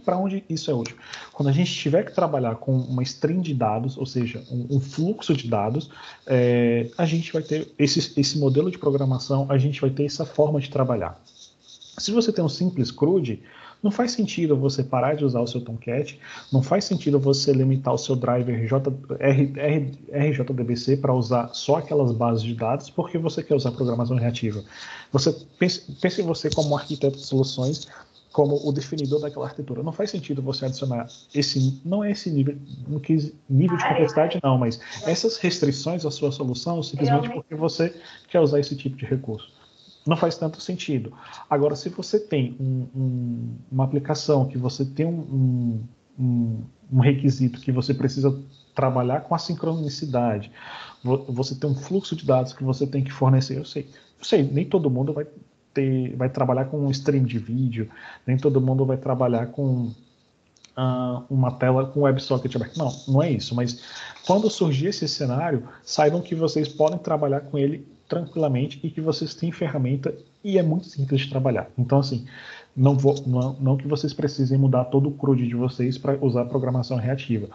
para onde isso é útil. Quando a gente tiver que trabalhar com uma string de dados, ou seja, um fluxo de dados, a gente vai ter esse modelo de programação, a gente vai ter essa forma de trabalhar. Se você tem um simples CRUD, não faz sentido você parar de usar o seu Tomcat, não faz sentido você limitar o seu driver RJDBC para usar só aquelas bases de dados, porque você quer usar programação reativa. Pense em você como um arquiteto de soluções, como o definidor daquela arquitetura. Não faz sentido você adicionar não é esse nível de complexidade, não, mas essas restrições à sua solução simplesmente porque você quer usar esse tipo de recurso. Não faz tanto sentido. Agora, se você tem uma aplicação que você tem um requisito que você precisa trabalhar com a sincronicidade, você tem um fluxo de dados que você tem que fornecer, eu sei, nem todo mundo vai trabalhar com um stream de vídeo, nem todo mundo vai trabalhar com uma tela com WebSocket aberto. Não é isso, mas quando surgir esse cenário, saibam que vocês podem trabalhar com ele tranquilamente e que vocês têm ferramenta e é muito simples de trabalhar. Então, assim, não que vocês precisem mudar todo o CRUD de vocês para usar programação reativa,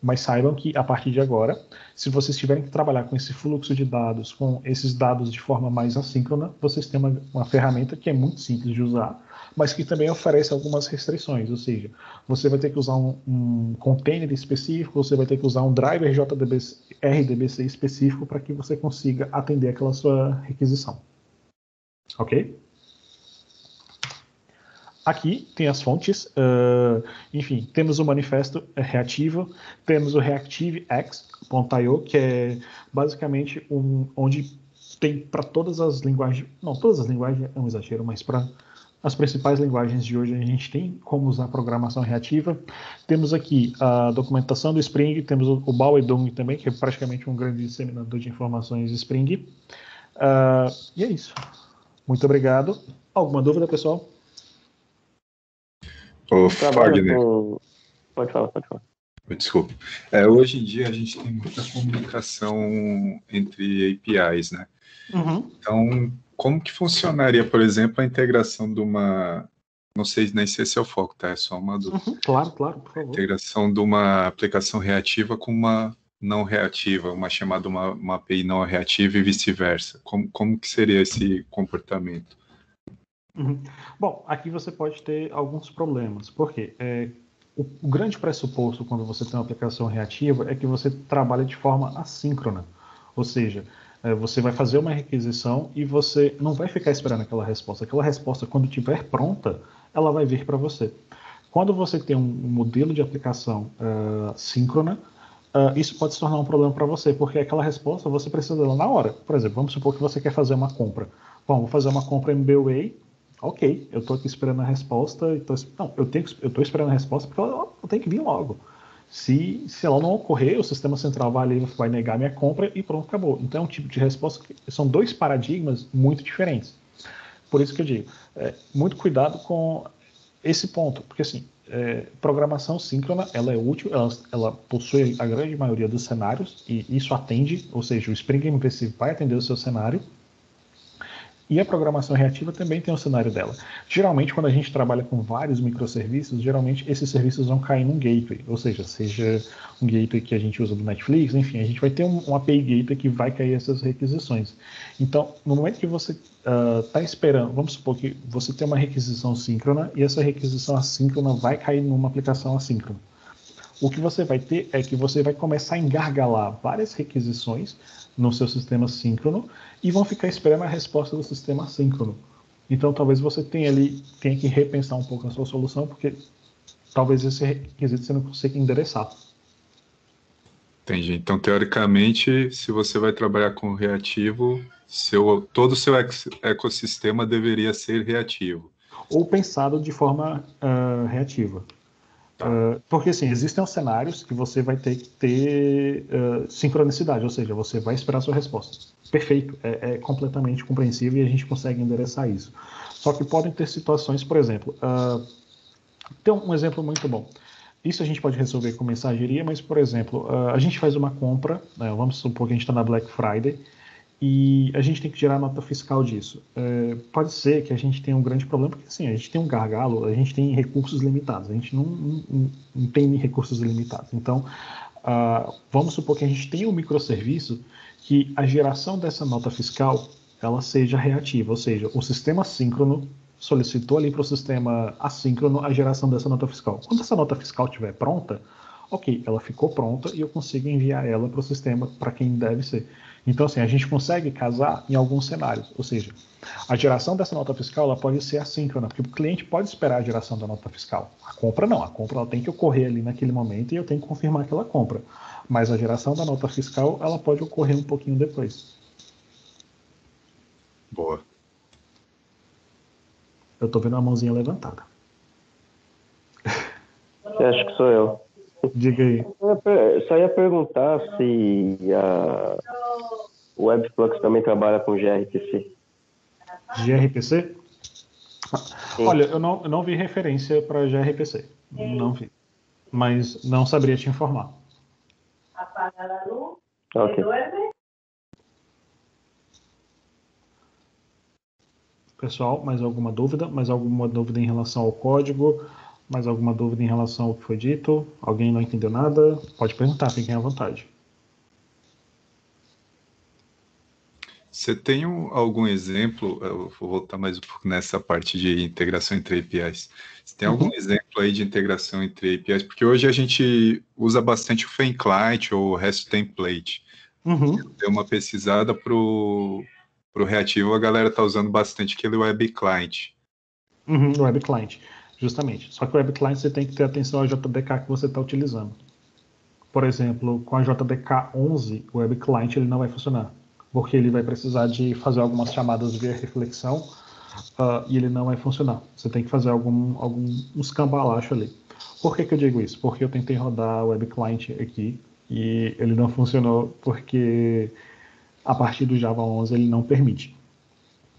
mas saibam que a partir de agora, se vocês tiverem que trabalhar com esse fluxo de dados, com esses dados de forma mais assíncrona, vocês têm uma ferramenta que é muito simples de usar, mas que também oferece algumas restrições, ou seja, você vai ter que usar um container específico, você vai ter que usar um driver RDBC específico para que você consiga atender aquela sua requisição. Ok? Aqui tem as fontes, enfim, temos o manifesto reativo, temos o reactivex.io, que é basicamente onde tem para todas as linguagens, não, todas as linguagens é um exagero, mas para as principais linguagens de hoje a gente tem como usar programação reativa. Temos aqui a documentação do Spring, temos o Baoedong também, que é praticamente um grande disseminador de informações Spring. E é isso. Muito obrigado. Alguma dúvida, pessoal? Ô, Trabalha Fagner, com... Pode falar. desculpa. Hoje em dia a gente tem muita comunicação entre APIs, né? Uhum. Então, como que funcionaria, por exemplo, a integração de uma... Não sei nem se esse é o foco, tá? É só uma dúvida. Claro, por favor. Integração de uma aplicação reativa com uma não reativa, uma chamada uma API não reativa e vice-versa. Como que seria esse comportamento? Uhum. Bom, aqui você pode ter alguns problemas. Por quê? O grande pressuposto quando você tem uma aplicação reativa é que você trabalha de forma assíncrona. Ou seja, você vai fazer uma requisição e você não vai ficar esperando aquela resposta. Aquela resposta, quando estiver pronta, ela vai vir para você. Quando você tem um modelo de aplicação síncrona, isso pode se tornar um problema para você, porque aquela resposta você precisa dela na hora. Por exemplo, vamos supor que você quer fazer uma compra. Bom, vou fazer uma compra MBWay. Ok, eu estou aqui esperando a resposta. Eu estou esperando a resposta porque ela tem que vir logo. Se ela não ocorrer, o sistema central vai negar minha compra e pronto, acabou. Então é um tipo de resposta que são dois paradigmas muito diferentes. Por isso que eu digo, muito cuidado com esse ponto, porque assim, programação síncrona, ela é útil, ela possui a grande maioria dos cenários e isso atende, ou seja, o Spring MVC vai atender o seu cenário. E a programação reativa também tem um cenário dela. Geralmente, quando a gente trabalha com vários microserviços, geralmente esses serviços vão cair num gateway, ou seja um gateway que a gente usa do Netflix, enfim, a gente vai ter um API gateway que vai cair essas requisições. Então, no momento que você está esperando, vamos supor que você tem uma requisição síncrona e essa requisição assíncrona vai cair numa aplicação assíncrona. O que você vai ter é que você vai começar a engargalar várias requisições no seu sistema síncrono e vão ficar esperando a resposta do sistema assíncrono. Então, talvez você tenha que repensar um pouco a sua solução, porque talvez esse requisito você não consiga endereçar. Entendi. Então, teoricamente, se você vai trabalhar com reativo, todo o seu ecossistema deveria ser reativo. Ou pensado de forma reativa. Porque, assim, existem os cenários que você vai ter que ter sincronicidade, ou seja, você vai esperar a sua resposta. Perfeito, é completamente compreensível e a gente consegue endereçar isso. Só que podem ter situações, por exemplo, tem um exemplo muito bom. Isso a gente pode resolver com mensageria, mas, por exemplo, a gente faz uma compra, vamos supor que a gente está na Black Friday, e a gente tem que gerar nota fiscal disso. Pode ser que a gente tenha um grande problema, porque assim, a gente tem um gargalo, a gente tem recursos limitados, a gente não tem recursos ilimitados. Então, vamos supor que a gente tenha um microserviço que a geração dessa nota fiscal ela seja reativa, ou seja, o sistema síncrono solicitou ali para o sistema assíncrono a geração dessa nota fiscal. Quando essa nota fiscal estiver pronta, ok, ela ficou pronta e eu consigo enviar ela para o sistema para quem deve ser. Então, assim, a gente consegue casar em alguns cenários. Ou seja, a geração dessa nota fiscal ela pode ser assíncrona, porque o cliente pode esperar a geração da nota fiscal. A compra não, a compra ela tem que ocorrer ali naquele momento e eu tenho que confirmar aquela compra. Mas a geração da nota fiscal ela pode ocorrer um pouquinho depois. Boa. Eu estou vendo a mãozinha levantada. Acho que sou eu. Diga aí. Só ia perguntar se o Webflux também trabalha com gRPC. gRPC? Sim. Olha, eu não vi referência para gRPC. Não vi. Mas não saberia te informar. Ok. Pessoal, mais alguma dúvida? Mais alguma dúvida em relação ao código? Mais alguma dúvida em relação ao que foi dito? Alguém não entendeu nada? Pode perguntar, fiquem à vontade. Você tem algum exemplo? Eu vou voltar mais um pouco nessa parte de integração entre APIs. Você tem algum exemplo aí de integração entre APIs? Porque hoje a gente usa bastante o Fan Client ou o REST Template. Deu uma pesquisada pro reativo, a galera tá usando bastante aquele Web Client. Web Client, justamente. Só que o Web Client você tem que ter atenção ao JDK que você está utilizando. Por exemplo, com a JDK 11, o Web Client ele não vai funcionar, porque ele vai precisar de fazer algumas chamadas via reflexão e ele não vai funcionar. Você tem que fazer uns cambalacho ali. Por que eu digo isso? Porque eu tentei rodar o Web Client aqui e ele não funcionou porque a partir do Java 11 ele não permite,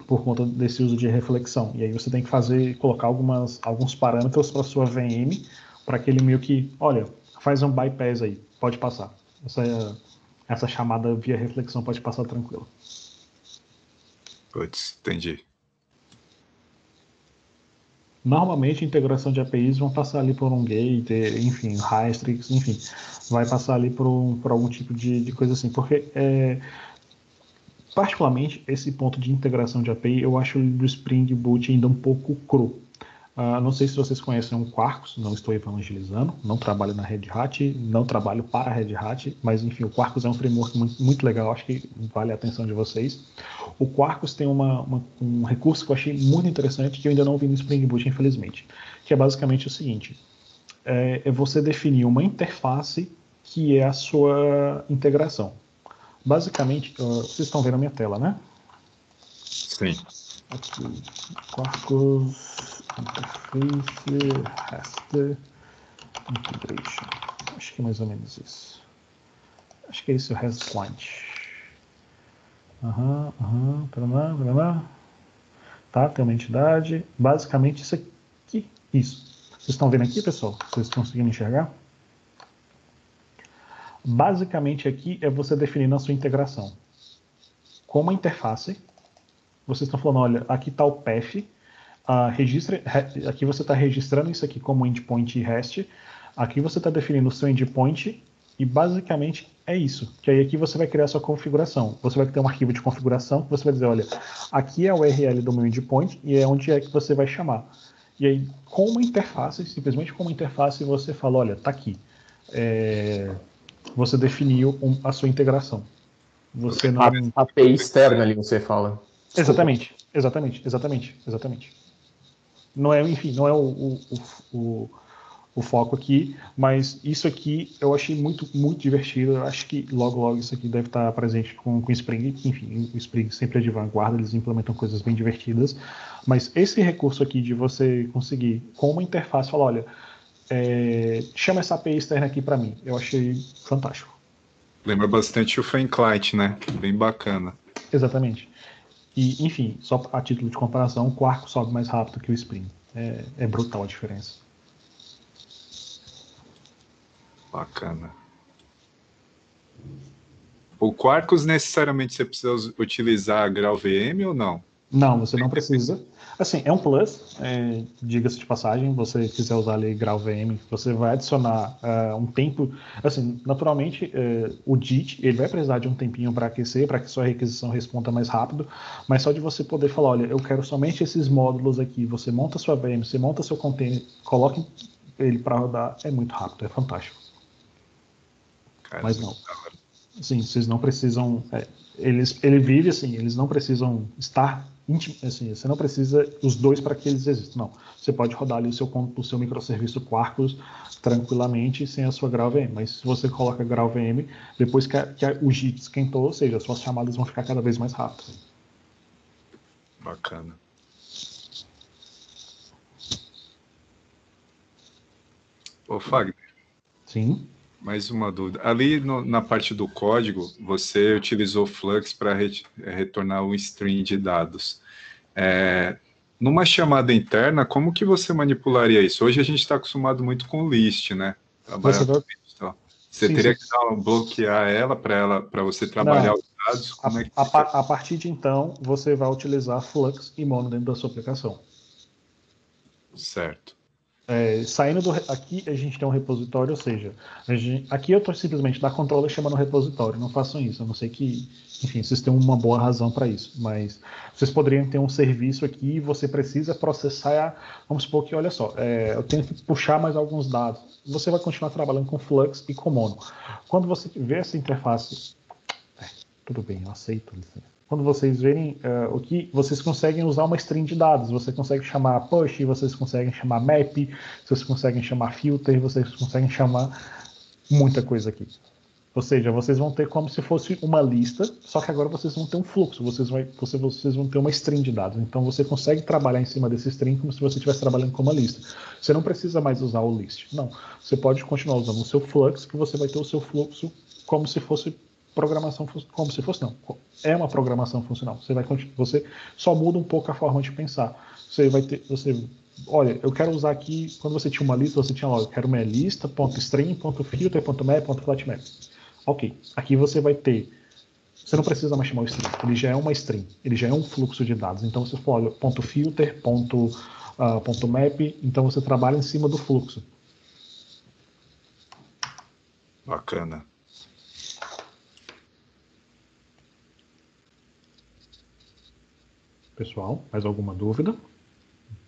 por conta desse uso de reflexão. E aí você tem que colocar alguns parâmetros para sua VM, para que ele meio que, olha, faz um bypass aí, pode passar. Essa chamada via reflexão pode passar tranquilo. Putz, entendi. Normalmente, a integração de APIs vão passar ali por um gate, enfim, Hystrix, enfim, vai passar ali por algum tipo de coisa assim, porque particularmente, esse ponto de integração de API, eu acho do Spring Boot ainda um pouco cru. Não sei se vocês conhecem o Quarkus, não estou evangelizando, não trabalho na Red Hat, não trabalho para a Red Hat, mas enfim, o Quarkus é um framework muito, muito legal, acho que vale a atenção de vocês. O Quarkus tem um recurso que eu achei muito interessante, que eu ainda não vi no Spring Boot, infelizmente, que é basicamente o seguinte, é você definir uma interface que é a sua integração. Basicamente, vocês estão vendo a minha tela, né? Sim. Aqui, Quarkus, Interface, REST, Integration. Acho que é mais ou menos isso. Acho que é isso o REST Client. Pera lá. Tá, tem uma entidade. Basicamente isso aqui, isso. Vocês estão vendo aqui, pessoal? Vocês estão conseguindo enxergar? Basicamente aqui é você definindo a sua integração. Como a interface, vocês estão falando, olha, aqui está o path, aqui você está registrando isso aqui como endpoint REST, aqui você está definindo o seu endpoint e basicamente é isso, que aí aqui você vai criar a sua configuração. Você vai ter um arquivo de configuração que você vai dizer, olha, aqui é o URL do meu endpoint e é onde é que você vai chamar. E aí, com uma interface, simplesmente com uma interface, você fala, olha, tá aqui. Você definiu a sua integração. Você não... A API externa ali, você fala. Desculpa. Exatamente. Não é, enfim, não é o foco aqui, mas isso aqui eu achei muito, muito divertido. Eu acho que logo isso aqui deve estar presente com o Spring. Enfim, o Spring sempre é de vanguarda, eles implementam coisas bem divertidas. Mas esse recurso aqui de você conseguir, com uma interface, falar, olha, chama essa API externa aqui para mim. Eu achei fantástico. Lembra bastante o Fan Client, né? Bem bacana. Exatamente. E, enfim, só a título de comparação, o Quarkus sobe mais rápido que o Spring. É brutal a diferença. Bacana. O Quarkus, necessariamente, você precisa utilizar a GraalVM ou não? Não, você não precisa. Assim, é um plus, diga-se de passagem, você quiser usar ali GraalVM, você vai adicionar um tempo. Assim, naturalmente, o JIT ele vai precisar de um tempinho para aquecer, para que sua requisição responda mais rápido, mas só de você poder falar, olha, eu quero somente esses módulos aqui, você monta sua VM, você monta seu container, coloque ele para rodar, é muito rápido, é fantástico. Cara, mas não. Sim, vocês não precisam. Ele vive assim, eles não precisam estar assim, você não precisa os dois para que eles existam. Não. Você pode rodar ali o seu microserviço Quarkus tranquilamente sem a sua GraalVM. Mas se você coloca GraalVM, depois que o JIT esquentou, ou seja, as suas chamadas vão ficar cada vez mais rápidas. Bacana. Ô, Fagner, Sim. mais uma dúvida. Ali na parte do código, você utilizou Flux para retornar um string de dados. Numa chamada interna, como que você manipularia isso? Hoje a gente está acostumado muito com list, né? Trabalhar com list, ó. Você Sim, teria sim. que bloquear ela para você trabalhar Não. os dados? Como é que A partir de então, você vai utilizar Flux e Mono dentro da sua aplicação. Certo. Saindo aqui a gente tem um repositório, ou seja, aqui eu estou simplesmente da controller chamando repositório, não façam isso, a não ser que, enfim, vocês tenham uma boa razão para isso, mas vocês poderiam ter um serviço aqui e você precisa processar, vamos supor que, olha só, eu tenho que puxar mais alguns dados, você vai continuar trabalhando com Flux e com Mono. Quando você vê essa interface, tudo bem, eu aceito isso. Quando vocês verem o que vocês conseguem usar uma string de dados, você consegue chamar push, vocês conseguem chamar map, vocês conseguem chamar filter, vocês conseguem chamar muita coisa aqui. Ou seja, vocês vão ter como se fosse uma lista, só que agora vocês vão ter um fluxo, vocês vão ter uma string de dados. Então você consegue trabalhar em cima desse string como se você estivesse trabalhando com uma lista. Você não precisa mais usar o list. Não, você pode continuar usando o seu flux, que você vai ter o seu fluxo como se fosse programação, como se fosse não, é uma programação funcional. Você só muda um pouco a forma de pensar. Olha, eu quero usar aqui, quando você tinha uma lista, você tinha lá, eu quero minha lista, .string, .filter, .map, .flatmap. Ok, aqui você vai ter, você não precisa mais chamar o string, ele já é uma string, ele já é um fluxo de dados. Então você fala .filter, .map, então você trabalha em cima do fluxo. Bacana. Pessoal, mais alguma dúvida?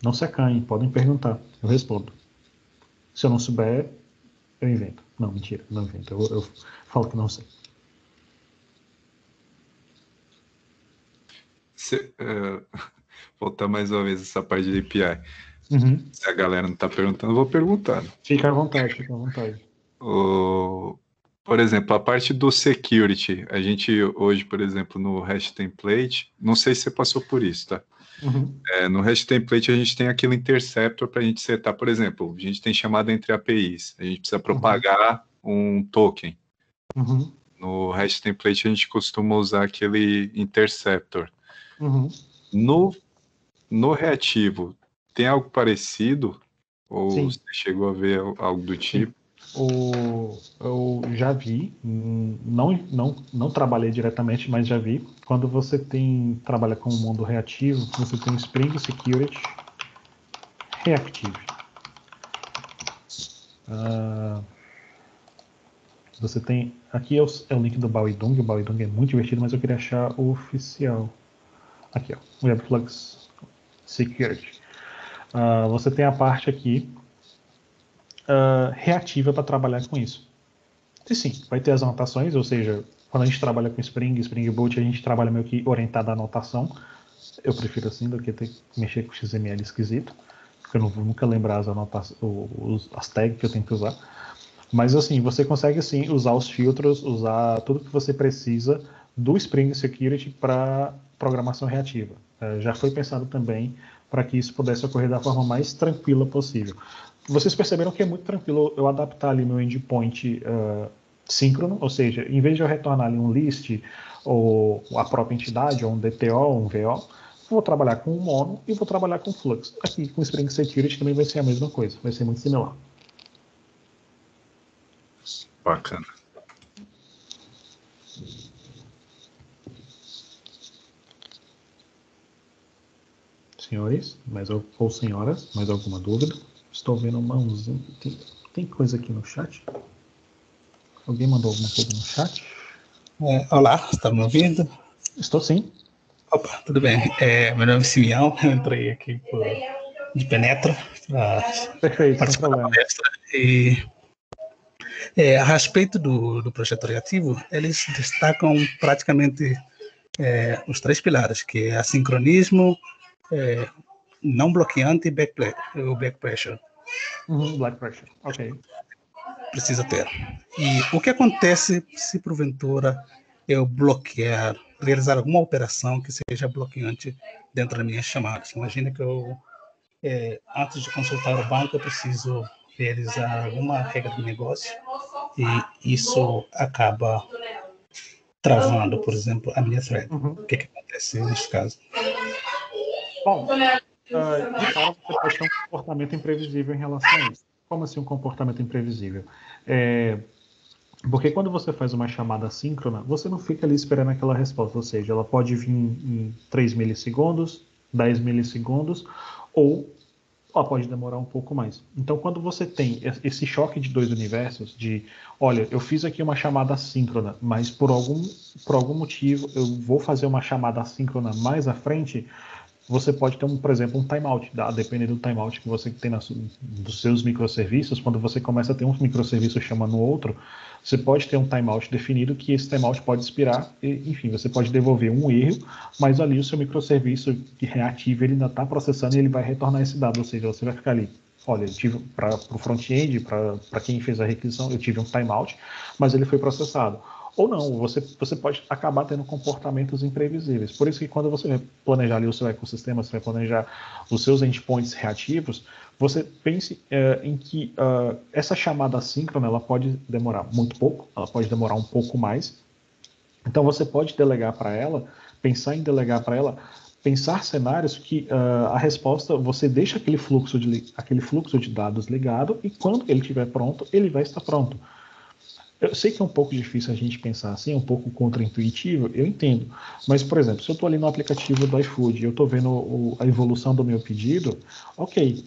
Não se acanhem, podem perguntar, eu respondo. Se eu não souber, eu invento. Não, mentira, não invento, eu falo que não sei. Voltar mais uma vez essa parte de API. Uhum. Se a galera não está perguntando, eu vou perguntando. Fica à vontade, fica à vontade. Por exemplo, a parte do security, a gente hoje, por exemplo, no Hash Template, não sei se você passou por isso, tá? Uhum. No Hash Template a gente tem aquele interceptor para a gente setar, por exemplo, a gente tem chamada entre APIs, a gente precisa propagar um token. Uhum. No Hash Template a gente costuma usar aquele interceptor. Uhum. No reativo, tem algo parecido? Ou Sim. você chegou a ver algo do tipo? Eu já vi, não trabalhei diretamente, mas já vi. Quando você trabalha com o mundo reativo, você tem Spring Security Reactive. Você tem, aqui é o link do Bawidung, o Bawidung é muito divertido, mas eu queria achar o oficial. Aqui, ó, Webflux Security. Você tem a parte aqui reativa para trabalhar com isso. E sim, vai ter as anotações, ou seja, quando a gente trabalha com Spring Boot, a gente trabalha meio que orientado à anotação. Eu prefiro assim do que ter que mexer com XML esquisito, porque eu não vou nunca lembrar as tags que eu tenho que usar. Mas assim, você consegue sim usar os filtros, usar tudo que você precisa do Spring Security para programação reativa. Já foi pensado também para que isso pudesse ocorrer da forma mais tranquila possível. Vocês perceberam que é muito tranquilo eu adaptar ali meu endpoint síncrono, ou seja, em vez de eu retornar ali um list, ou a própria entidade, ou um DTO, ou um VO, vou trabalhar com um mono e vou trabalhar com Flux. Aqui com Spring Security também vai ser a mesma coisa, vai ser muito similar. Bacana. Senhores, ou senhoras, mais alguma dúvida? Estou vendo uma mãozinha. Tem coisa aqui no chat? Alguém mandou alguma coisa no chat? Olá, está me ouvindo? Estou sim. Opa, tudo bem. Meu nome é Simeão, eu entrei aqui de Penetra para participar da palestra. E a respeito do projeto reativo, eles destacam praticamente os 3 pilares, que é assincronismo, não bloqueante e o back pressure. Black pressure, ok. Precisa ter. E o que acontece se porventura eu realizar alguma operação que seja bloqueante dentro das minhas chamadas? Imagina que eu, antes de consultar o banco, eu preciso realizar alguma regra de negócio e isso acaba travando, por exemplo, a minha thread. O que acontece neste caso? Bom, de cara você pode ter um comportamento imprevisível em relação a isso. Como assim um comportamento imprevisível? Porque quando você faz uma chamada assíncrona, você não fica ali esperando aquela resposta, ou seja, ela pode vir em 3 milissegundos, 10 milissegundos, ou ela pode demorar um pouco mais. Então, quando você tem esse choque de dois universos, de, olha, eu fiz aqui uma chamada assíncrona, mas por algum motivo eu vou fazer uma chamada assíncrona mais à frente, você pode ter, por exemplo, um timeout, dependendo do timeout que você tem dos seus microserviços. Quando você começa a ter um microserviço chamando o outro, você pode ter um timeout definido que esse timeout pode expirar, e, enfim, você pode devolver um erro, mas ali o seu microserviço reativo ele ainda está processando e ele vai retornar esse dado, ou seja, você vai ficar ali. Olha, eu tive para o front-end, para quem fez a requisição, eu tive um timeout, mas ele foi processado. Ou não, você pode acabar tendo comportamentos imprevisíveis. Por isso que quando você vai planejar ali o seu ecossistema, você vai planejar os seus endpoints reativos, você pense em que essa chamada assíncrona ela pode demorar muito pouco, ela pode demorar um pouco mais. Então você pode delegar para ela, pensar em delegar para ela, pensar cenários que a resposta, você deixa aquele fluxo de dados ligado e quando ele estiver pronto, ele vai estar pronto. Eu sei que é um pouco difícil a gente pensar assim, é um pouco contraintuitivo, eu entendo. Mas, por exemplo, se eu estou ali no aplicativo do iFood e eu estou vendo a evolução do meu pedido, ok,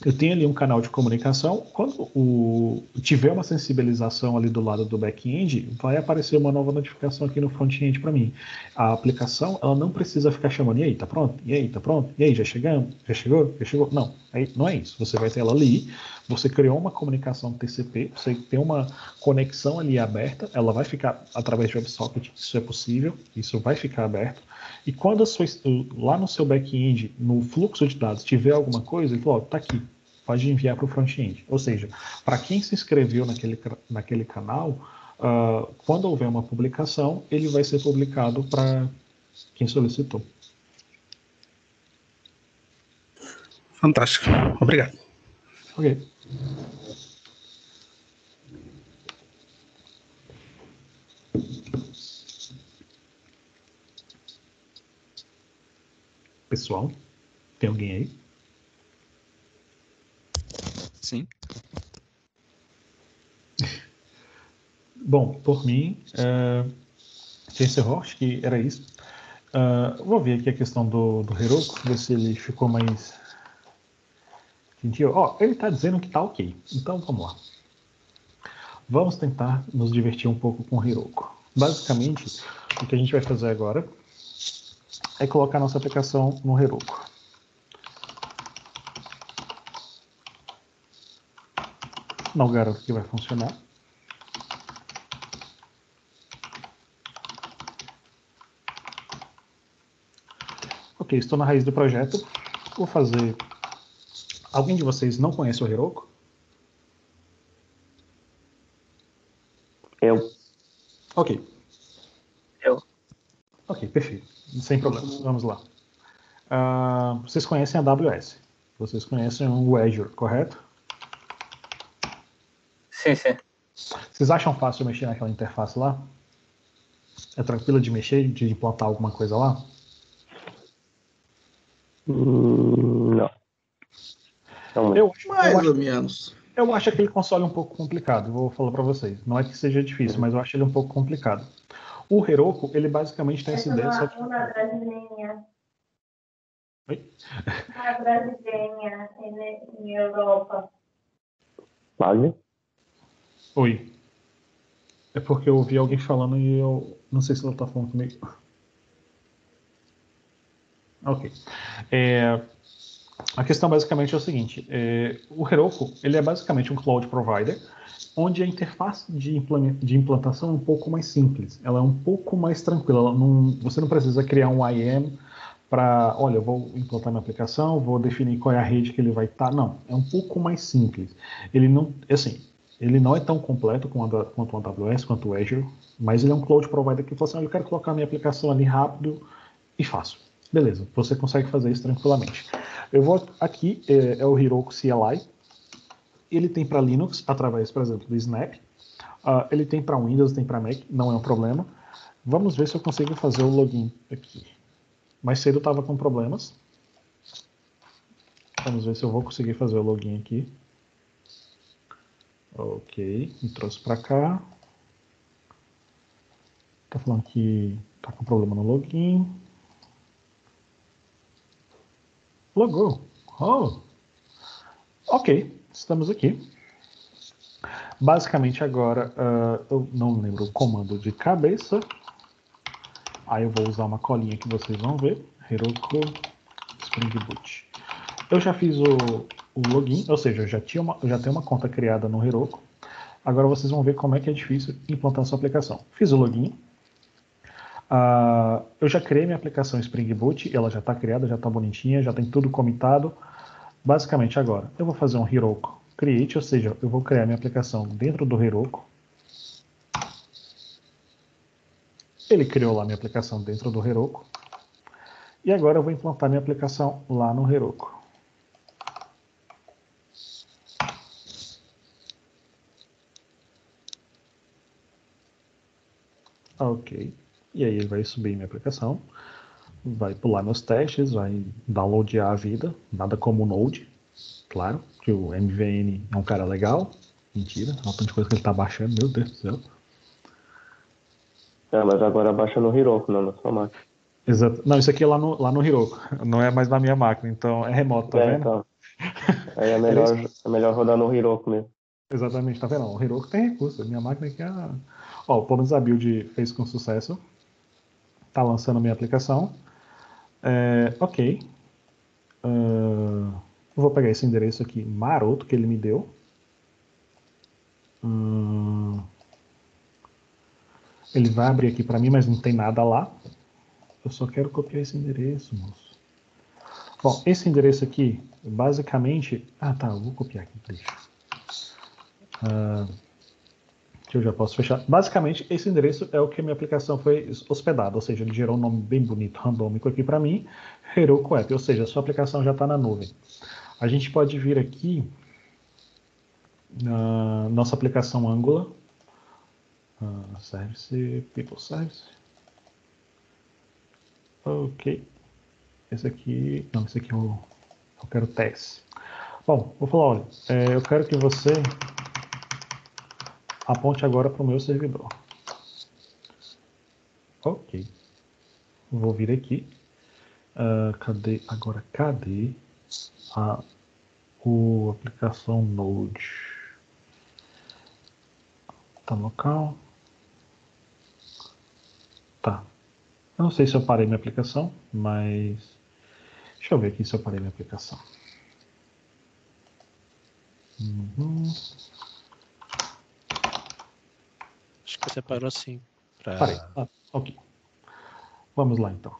eu tenho ali um canal de comunicação, quando tiver uma sensibilização ali do lado do back-end, vai aparecer uma nova notificação aqui no front-end para mim. A aplicação, ela não precisa ficar chamando, e aí, tá pronto? E aí, tá pronto? E aí, já chegamos? Já chegou? Já chegou? Não, não é isso. Você vai ter ela ali, você criou uma comunicação TCP, você tem uma conexão ali aberta, ela vai ficar através de WebSocket, isso é possível, isso vai ficar aberto. E quando lá no seu back-end, no fluxo de dados, tiver alguma coisa, ele falou, tá aqui, pode enviar para o front-end. Ou seja, para quem se inscreveu naquele canal, quando houver uma publicação, ele vai ser publicado para quem solicitou. Fantástico. Obrigado. Ok. Pessoal, tem alguém aí? Sim. Bom, por mim, já encerrou, acho que era isso. Vou ver aqui a questão do Heroku, ver se ele ficou mais gentil. Ele está dizendo que está ok, então vamos lá. Vamos tentar nos divertir um pouco com o Heroku. Basicamente, o que a gente vai fazer agora é colocar nossa aplicação no Heroku. Não garanto que vai funcionar. Ok, estou na raiz do projeto. Vou fazer... Alguém de vocês não conhece o Heroku? Eu. Ok. Eu. Ok, perfeito. Sem problemas. Vamos lá. Vocês conhecem a AWS. Vocês conhecem o Azure, correto? Sim, sim. Vocês acham fácil mexer naquela interface lá? É tranquilo de mexer, de implantar alguma coisa lá? Não. Mais ou menos. Eu acho aquele console um pouco complicado, vou falar para vocês. Não é que seja difícil, mas eu acho ele um pouco complicado. O Heroku, ele basicamente tem essa ideia... Uma brasileira. Oi? Uma brasileira em Europa. Wagner? Oi. É porque eu ouvi alguém falando e eu não sei se ela está falando comigo. Ok. A questão basicamente é o seguinte, o Heroku ele é basicamente um cloud provider, onde a interface de implantação é um pouco mais simples, ela é um pouco mais tranquila, você não precisa criar um IAM para, olha, eu vou implantar minha aplicação, vou definir qual é a rede que ele vai estar, não, é um pouco mais simples. Ele não é tão completo quanto o AWS, quanto o Azure, mas ele é um cloud provider que fala assim, eu quero colocar minha aplicação ali rápido e fácil. Beleza, você consegue fazer isso tranquilamente. Eu vou aqui, é o Heroku CLI. Ele tem para Linux, através, por exemplo, do Snap. Ele tem para Windows, tem para Mac, não é um problema. Vamos ver se eu consigo fazer o login aqui. Mais cedo eu estava com problemas. Vamos ver se eu vou conseguir fazer o login aqui. Ok, me trouxe para cá. Tá falando que tá com problema no login. Logou. Oh. Ok, estamos aqui. Basicamente agora, eu não lembro o comando de cabeça. Aí eu vou usar uma colinha que vocês vão ver. Heroku Spring Boot. Eu já fiz o login, ou seja, eu já tenho uma conta criada no Heroku. Agora vocês vão ver como é que é difícil implantar sua aplicação. Fiz o login. Eu já criei minha aplicação Spring Boot, ela já está criada, já está bonitinha, já tem tudo comitado. Basicamente agora, eu vou fazer um Heroku Create, ou seja, eu vou criar minha aplicação dentro do Heroku. Ele criou lá minha aplicação dentro do Heroku. E agora eu vou implantar minha aplicação lá no Heroku. Ok. E aí ele vai subir minha aplicação. Vai pular meus testes, vai downloadar a vida. Nada como o Node. Claro, que o MVN é um cara legal. Mentira, olha tanta coisa que ele tá baixando, meu Deus do céu. Mas agora baixa no Heroku, não na sua máquina. Exato. Não, isso aqui é lá no Heroku, não é mais na minha máquina, então é remoto, tá vendo? Então. Aí é melhor rodar no Heroku mesmo. Exatamente, tá vendo? O Heroku tem recurso, a minha máquina aqui é... Ó, pelo menos a build fez com sucesso. Tá lançando minha aplicação. Ok. Eu vou pegar esse endereço aqui maroto que ele me deu. Ele vai abrir aqui para mim, mas não tem nada lá. Eu só quero copiar esse endereço, moço. Bom, esse endereço aqui, basicamente... tá, eu vou copiar aqui, deixa. Que eu já posso fechar. Basicamente, esse endereço é o que a minha aplicação foi hospedada, ou seja, ele gerou um nome bem bonito, randômico aqui para mim, Heroku App, ou seja, a sua aplicação já está na nuvem. A gente pode vir aqui na nossa aplicação Angular, Service, People Service. Ok. Esse aqui eu quero teste. Bom, vou falar, olha, eu quero que você aponte agora para o meu servidor. Ok. Vou vir aqui. Cadê a aplicação Node? Tá local. Tá. Eu não sei se eu parei minha aplicação, mas deixa eu ver aqui se eu parei minha aplicação. Acho que você parou sim. Parei. Ok. Vamos lá então.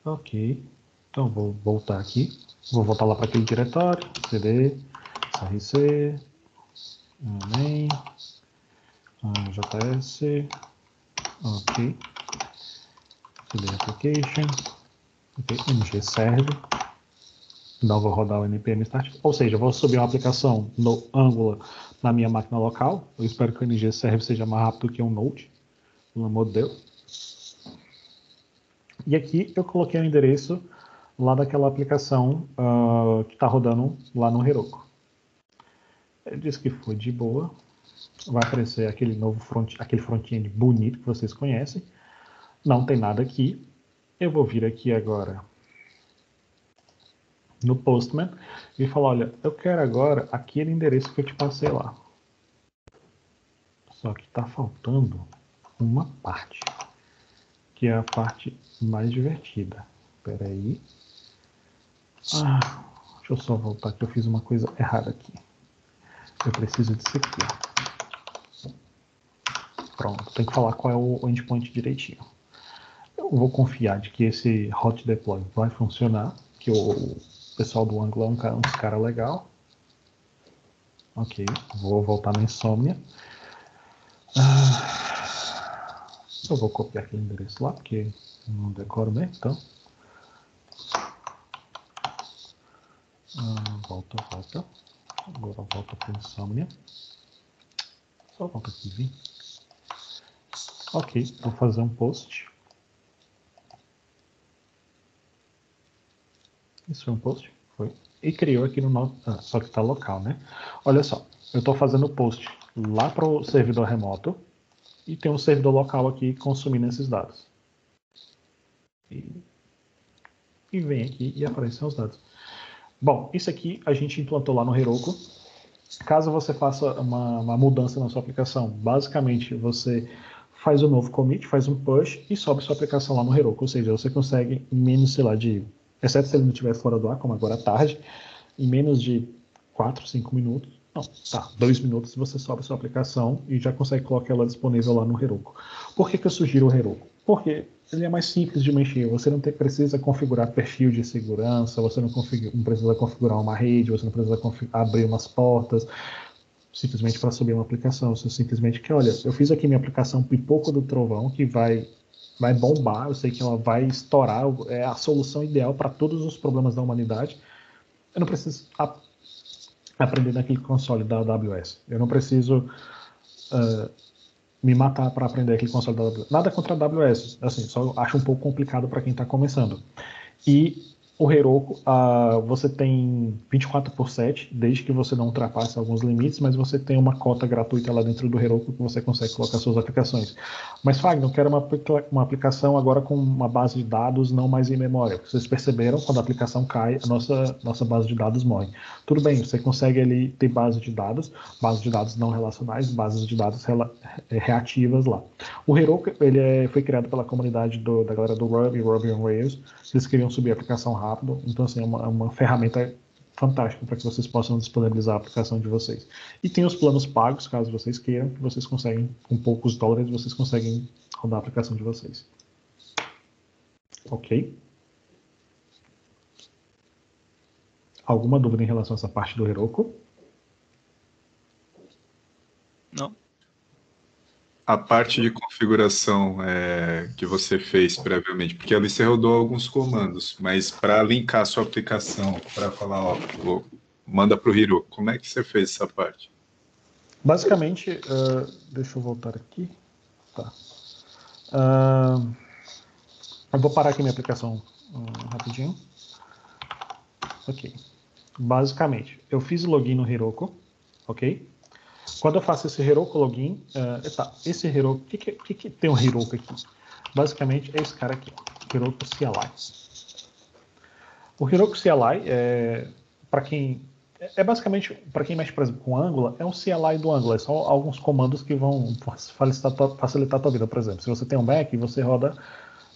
Ok. Então vou voltar aqui. Vou voltar lá para aquele diretório. CD, RC, main, JS. Ok. CD application. Ok. ng serve. Não vou rodar o npm start. Ou seja, eu vou subir uma aplicação no Angular na minha máquina local. Eu espero que o ng serve seja mais rápido que um Node. Pelo amor de Deus. E aqui eu coloquei o endereço lá daquela aplicação que está rodando lá no Heroku. Ele disse que foi de boa. Vai aparecer aquele novo aquele front-end bonito que vocês conhecem. Não tem nada aqui. Eu vou vir aqui agora no Postman e falar, olha, eu quero agora aquele endereço que eu te passei lá. Só que está faltando uma parte, que é a parte mais divertida. Espera aí. Deixa eu só voltar que eu fiz uma coisa errada aqui. Eu preciso disso aqui. Pronto, tem que falar qual é o endpoint direitinho. Eu vou confiar de que esse hot deploy vai funcionar, que o pessoal do Angular é uns cara legal. Ok, vou voltar na Insomnia. Eu vou copiar aquele endereço lá, porque eu não decoro mesmo, então. Volta. Agora volta para o Insomnia. Só volta aqui, vim. Ok, vou fazer um post. Isso foi um post? Foi. E criou aqui no nosso... só que está local, né? Olha só, eu estou fazendo o post lá para o servidor remoto e tem um servidor local aqui consumindo esses dados. E vem aqui e aparecem os dados. Bom, isso aqui a gente implantou lá no Heroku. Caso você faça uma mudança na sua aplicação, basicamente você faz um novo commit, faz um push e sobe sua aplicação lá no Heroku. Ou seja, você consegue em menos, sei lá, exceto se ele não estiver fora do ar, como agora à tarde, em menos de 4, 5 minutos, 2 minutos você sobe sua aplicação e já consegue colocar ela disponível lá no Heroku. Por que eu sugiro o Heroku? Porque ele é mais simples de mexer, você não precisa configurar perfil de segurança, você não precisa configurar uma rede, você não precisa abrir umas portas, simplesmente para subir uma aplicação. Você simplesmente quer, olha, eu fiz aqui minha aplicação Pipoco do Trovão, que vai bombar, eu sei que ela vai estourar, é a solução ideal para todos os problemas da humanidade. Eu não preciso aprender naquele console da AWS. Eu não preciso me matar para aprender aquele console da AWS. Nada contra a AWS, assim, só acho um pouco complicado para quem está começando. E o Heroku, você tem 24/7, desde que você não ultrapasse alguns limites, mas você tem uma cota gratuita lá dentro do Heroku que você consegue colocar suas aplicações. Mas, Fagner, eu quero uma aplicação agora com uma base de dados não mais em memória. Vocês perceberam, quando a aplicação cai, a nossa base de dados morre. Tudo bem, você consegue ali ter bases de dados não relacionais, bases de dados reativas lá. O Heroku, ele foi criado pela comunidade da galera do Ruby on Rails. Eles queriam subir a aplicação rápido, então assim, é uma ferramenta fantástica para que vocês possam disponibilizar a aplicação de vocês. E tem os planos pagos, caso vocês queiram, que vocês conseguem, com poucos dólares, vocês conseguem rodar a aplicação de vocês. Ok? Alguma dúvida em relação a essa parte do Heroku? Não. A parte de configuração que você fez previamente, porque ali você rodou alguns comandos, mas para linkar a sua aplicação, para falar, manda para o Heroku, como é que você fez essa parte? Basicamente, deixa eu voltar aqui. Tá. Eu vou parar aqui minha aplicação rapidinho. Ok. Basicamente, eu fiz o login no Heroku, ok? Quando eu faço esse Heroku login, esse Heroku, o que tem um Heroku aqui? Basicamente é esse cara aqui, Heroku CLI. O Heroku CLI basicamente, para quem mexe, por exemplo, com Angular, é um CLI do Angular, são alguns comandos que vão facilitar a tua vida. Por exemplo, se você tem um Mac, você roda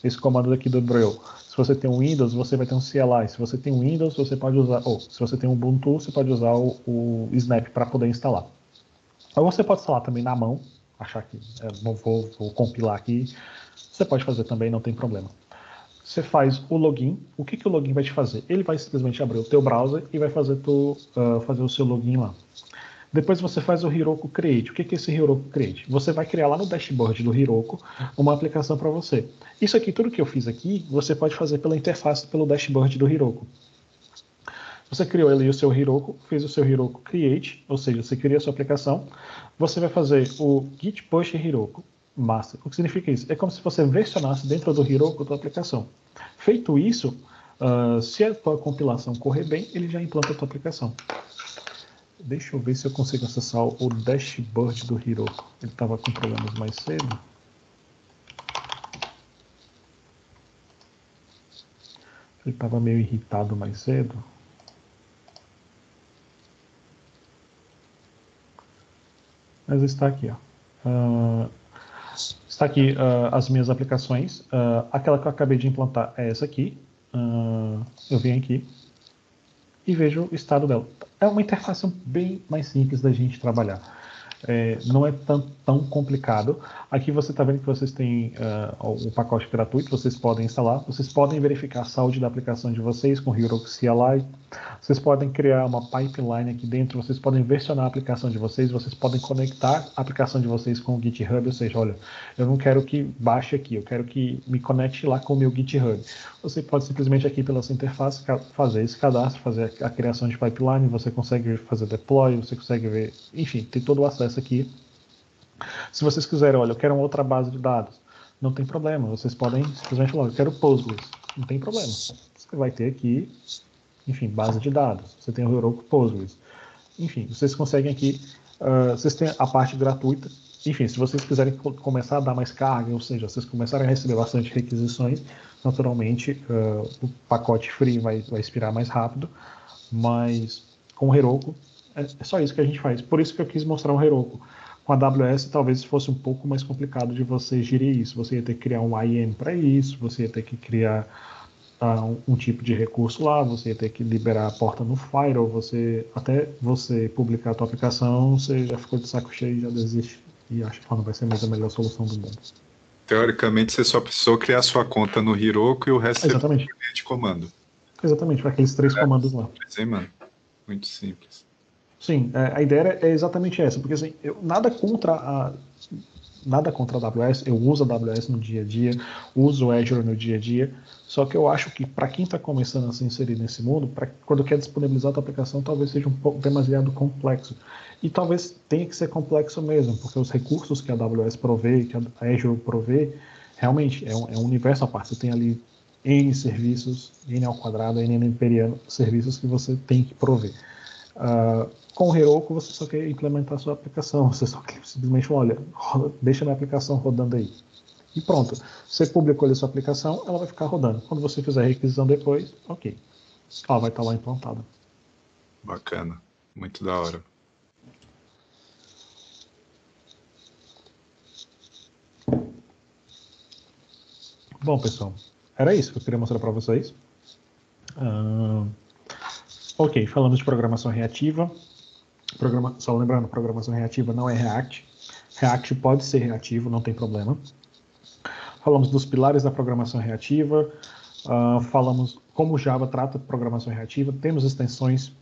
esse comando daqui do Braille. Se você tem um Windows, você vai ter um CLI. Se você tem um Windows, você pode usar, se você tem um Ubuntu, você pode usar o Snap para poder instalar. Ou você pode instalar também na mão, achar que vou compilar aqui. Você pode fazer também, não tem problema. Você faz o login. O que o login vai te fazer? Ele vai simplesmente abrir o teu browser e vai fazer o seu login lá. Depois você faz o Heroku Create. O que é esse Heroku Create? Você vai criar lá no dashboard do Heroku uma aplicação para você. Isso aqui, tudo que eu fiz aqui, você pode fazer pela interface, pelo dashboard do Heroku. Você criou ali o seu Heroku, fez o seu Heroku Create, ou seja, você cria a sua aplicação. Você vai fazer o Git Push Heroku Master. O que significa isso? É como se você versionasse dentro do Heroku a tua aplicação. Feito isso, se a tua compilação correr bem, ele já implanta a tua aplicação. Deixa eu ver se eu consigo acessar o dashboard do Heroku. Ele estava com problemas mais cedo. Ele estava meio irritado mais cedo. Mas está aqui, ó. Está aqui as minhas aplicações. Aquela que eu acabei de implantar é essa aqui. Eu venho aqui e vejo o estado dela. É uma interface bem mais simples da gente trabalhar. não é tão complicado. Aqui você está vendo que vocês têm o pacote gratuito, vocês podem instalar, vocês podem verificar a saúde da aplicação de vocês com Heroku CLI, vocês podem criar uma pipeline aqui dentro, vocês podem versionar a aplicação de vocês podem conectar a aplicação de vocês com o GitHub, ou seja, olha, eu não quero que baixe aqui, eu quero que me conecte lá com o meu GitHub. Você pode simplesmente aqui pela sua interface fazer esse cadastro, fazer a criação de pipeline, você consegue fazer deploy, você consegue ver, enfim, tem todo o acesso aqui. Se vocês quiserem, olha, eu quero uma outra base de dados, não tem problema, vocês podem simplesmente falar, eu quero Postgres, não tem problema. Você vai ter aqui, enfim, base de dados, você tem o Heroku Postgres. Enfim, vocês conseguem aqui, vocês têm a parte gratuita, enfim, se vocês quiserem começar a dar mais carga, ou seja, vocês começarem a receber bastante requisições, naturalmente o pacote free vai expirar mais rápido, mas com o Heroku é só isso que a gente faz. Por isso que eu quis mostrar o Heroku. Com a AWS talvez fosse um pouco mais complicado de você gerir isso. Você ia ter que criar um IAM para isso, você ia ter que criar um tipo de recurso lá, você ia ter que liberar a porta no firewall, até você publicar a tua aplicação, você já ficou de saco cheio e já desiste e acha que não vai ser mais a melhor solução do mundo. Teoricamente, você só precisou criar sua conta no Heroku e o resto é de comando. Exatamente, para aqueles 3 comandos lá. Sim, mano. Muito simples. Sim, a ideia é exatamente essa, porque assim, nada contra a AWS, eu uso a AWS no dia a dia, uso o Azure no dia a dia, só que eu acho que para quem está começando a se inserir nesse mundo, quando quer disponibilizar a tua aplicação, talvez seja um pouco demasiado complexo. E talvez tenha que ser complexo mesmo, porque os recursos que a AWS provê, que a Azure provê, realmente é um universo à parte. Você tem ali N serviços, N ao quadrado, N imperiano, serviços que você tem que prover. Com o Heroku, você só quer implementar a sua aplicação, você só quer simplesmente falar, olha, deixa a minha aplicação rodando aí. E pronto, você publicou ali a sua aplicação, ela vai ficar rodando. Quando você fizer a requisição depois, ok, ela vai estar lá implantada. Bacana, muito da hora. Bom, pessoal, era isso que eu queria mostrar para vocês. Ok, falamos de programação reativa. Só lembrando, programação reativa não é React. React pode ser reativo, não tem problema. Falamos dos pilares da programação reativa. Falamos como o Java trata de programação reativa. Temos extensões.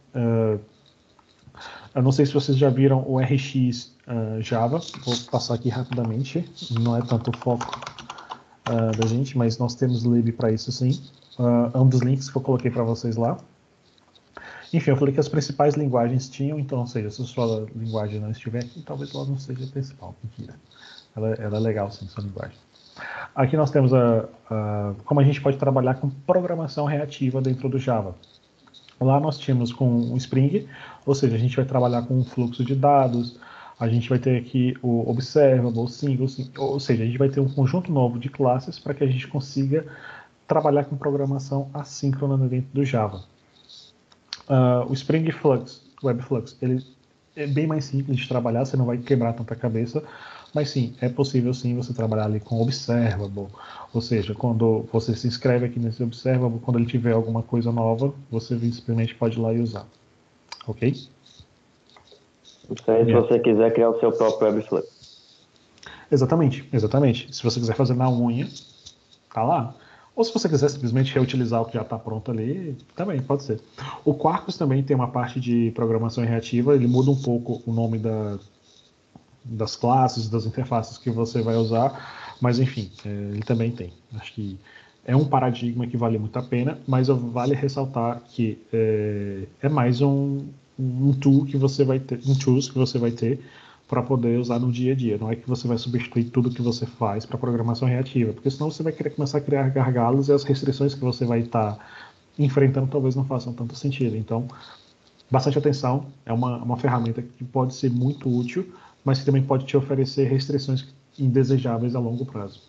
Eu não sei se vocês já viram o RX Java. Vou passar aqui rapidamente. Não é tanto o foco da gente, mas nós temos lib para isso sim. Um dos links que eu coloquei para vocês lá. Enfim, eu falei que as principais linguagens tinham, então, ou seja, se a sua linguagem não estiver aqui, talvez ela não seja a principal. Mentira. Ela é legal, sim, sua linguagem. Aqui nós temos como a gente pode trabalhar com programação reativa dentro do Java. Lá nós tínhamos com o Spring, ou seja, a gente vai trabalhar com um fluxo de dados, a gente vai ter aqui o Observable, Single, ou seja, a gente vai ter um conjunto novo de classes para que a gente consiga trabalhar com programação assíncrona dentro do Java. O Spring Flux, Webflux, ele é bem mais simples de trabalhar, você não vai quebrar tanta cabeça, mas sim, é possível sim você trabalhar ali com Observable, ou seja, quando você se inscreve aqui nesse Observable, quando ele tiver alguma coisa nova, você simplesmente pode ir lá e usar, ok? Isso aí, se você quiser criar o seu próprio Webflux. Exatamente. Se você quiser fazer na unha, tá lá. Ou se você quiser simplesmente reutilizar o que já está pronto ali, também pode ser. O Quarkus também tem uma parte de programação reativa, ele muda um pouco o nome das classes, das interfaces que você vai usar, mas enfim, ele também tem. Acho que é um paradigma que vale muito a pena, mas vale ressaltar que é mais um tool que você vai ter, tools que você vai ter para poder usar no dia a dia. Não é que você vai substituir tudo que você faz para programação reativa, porque senão você vai querer começar a criar gargalos e as restrições que você vai estar enfrentando talvez não façam tanto sentido. Então, bastante atenção, é uma ferramenta que pode ser muito útil, mas que também pode te oferecer restrições indesejáveis a longo prazo.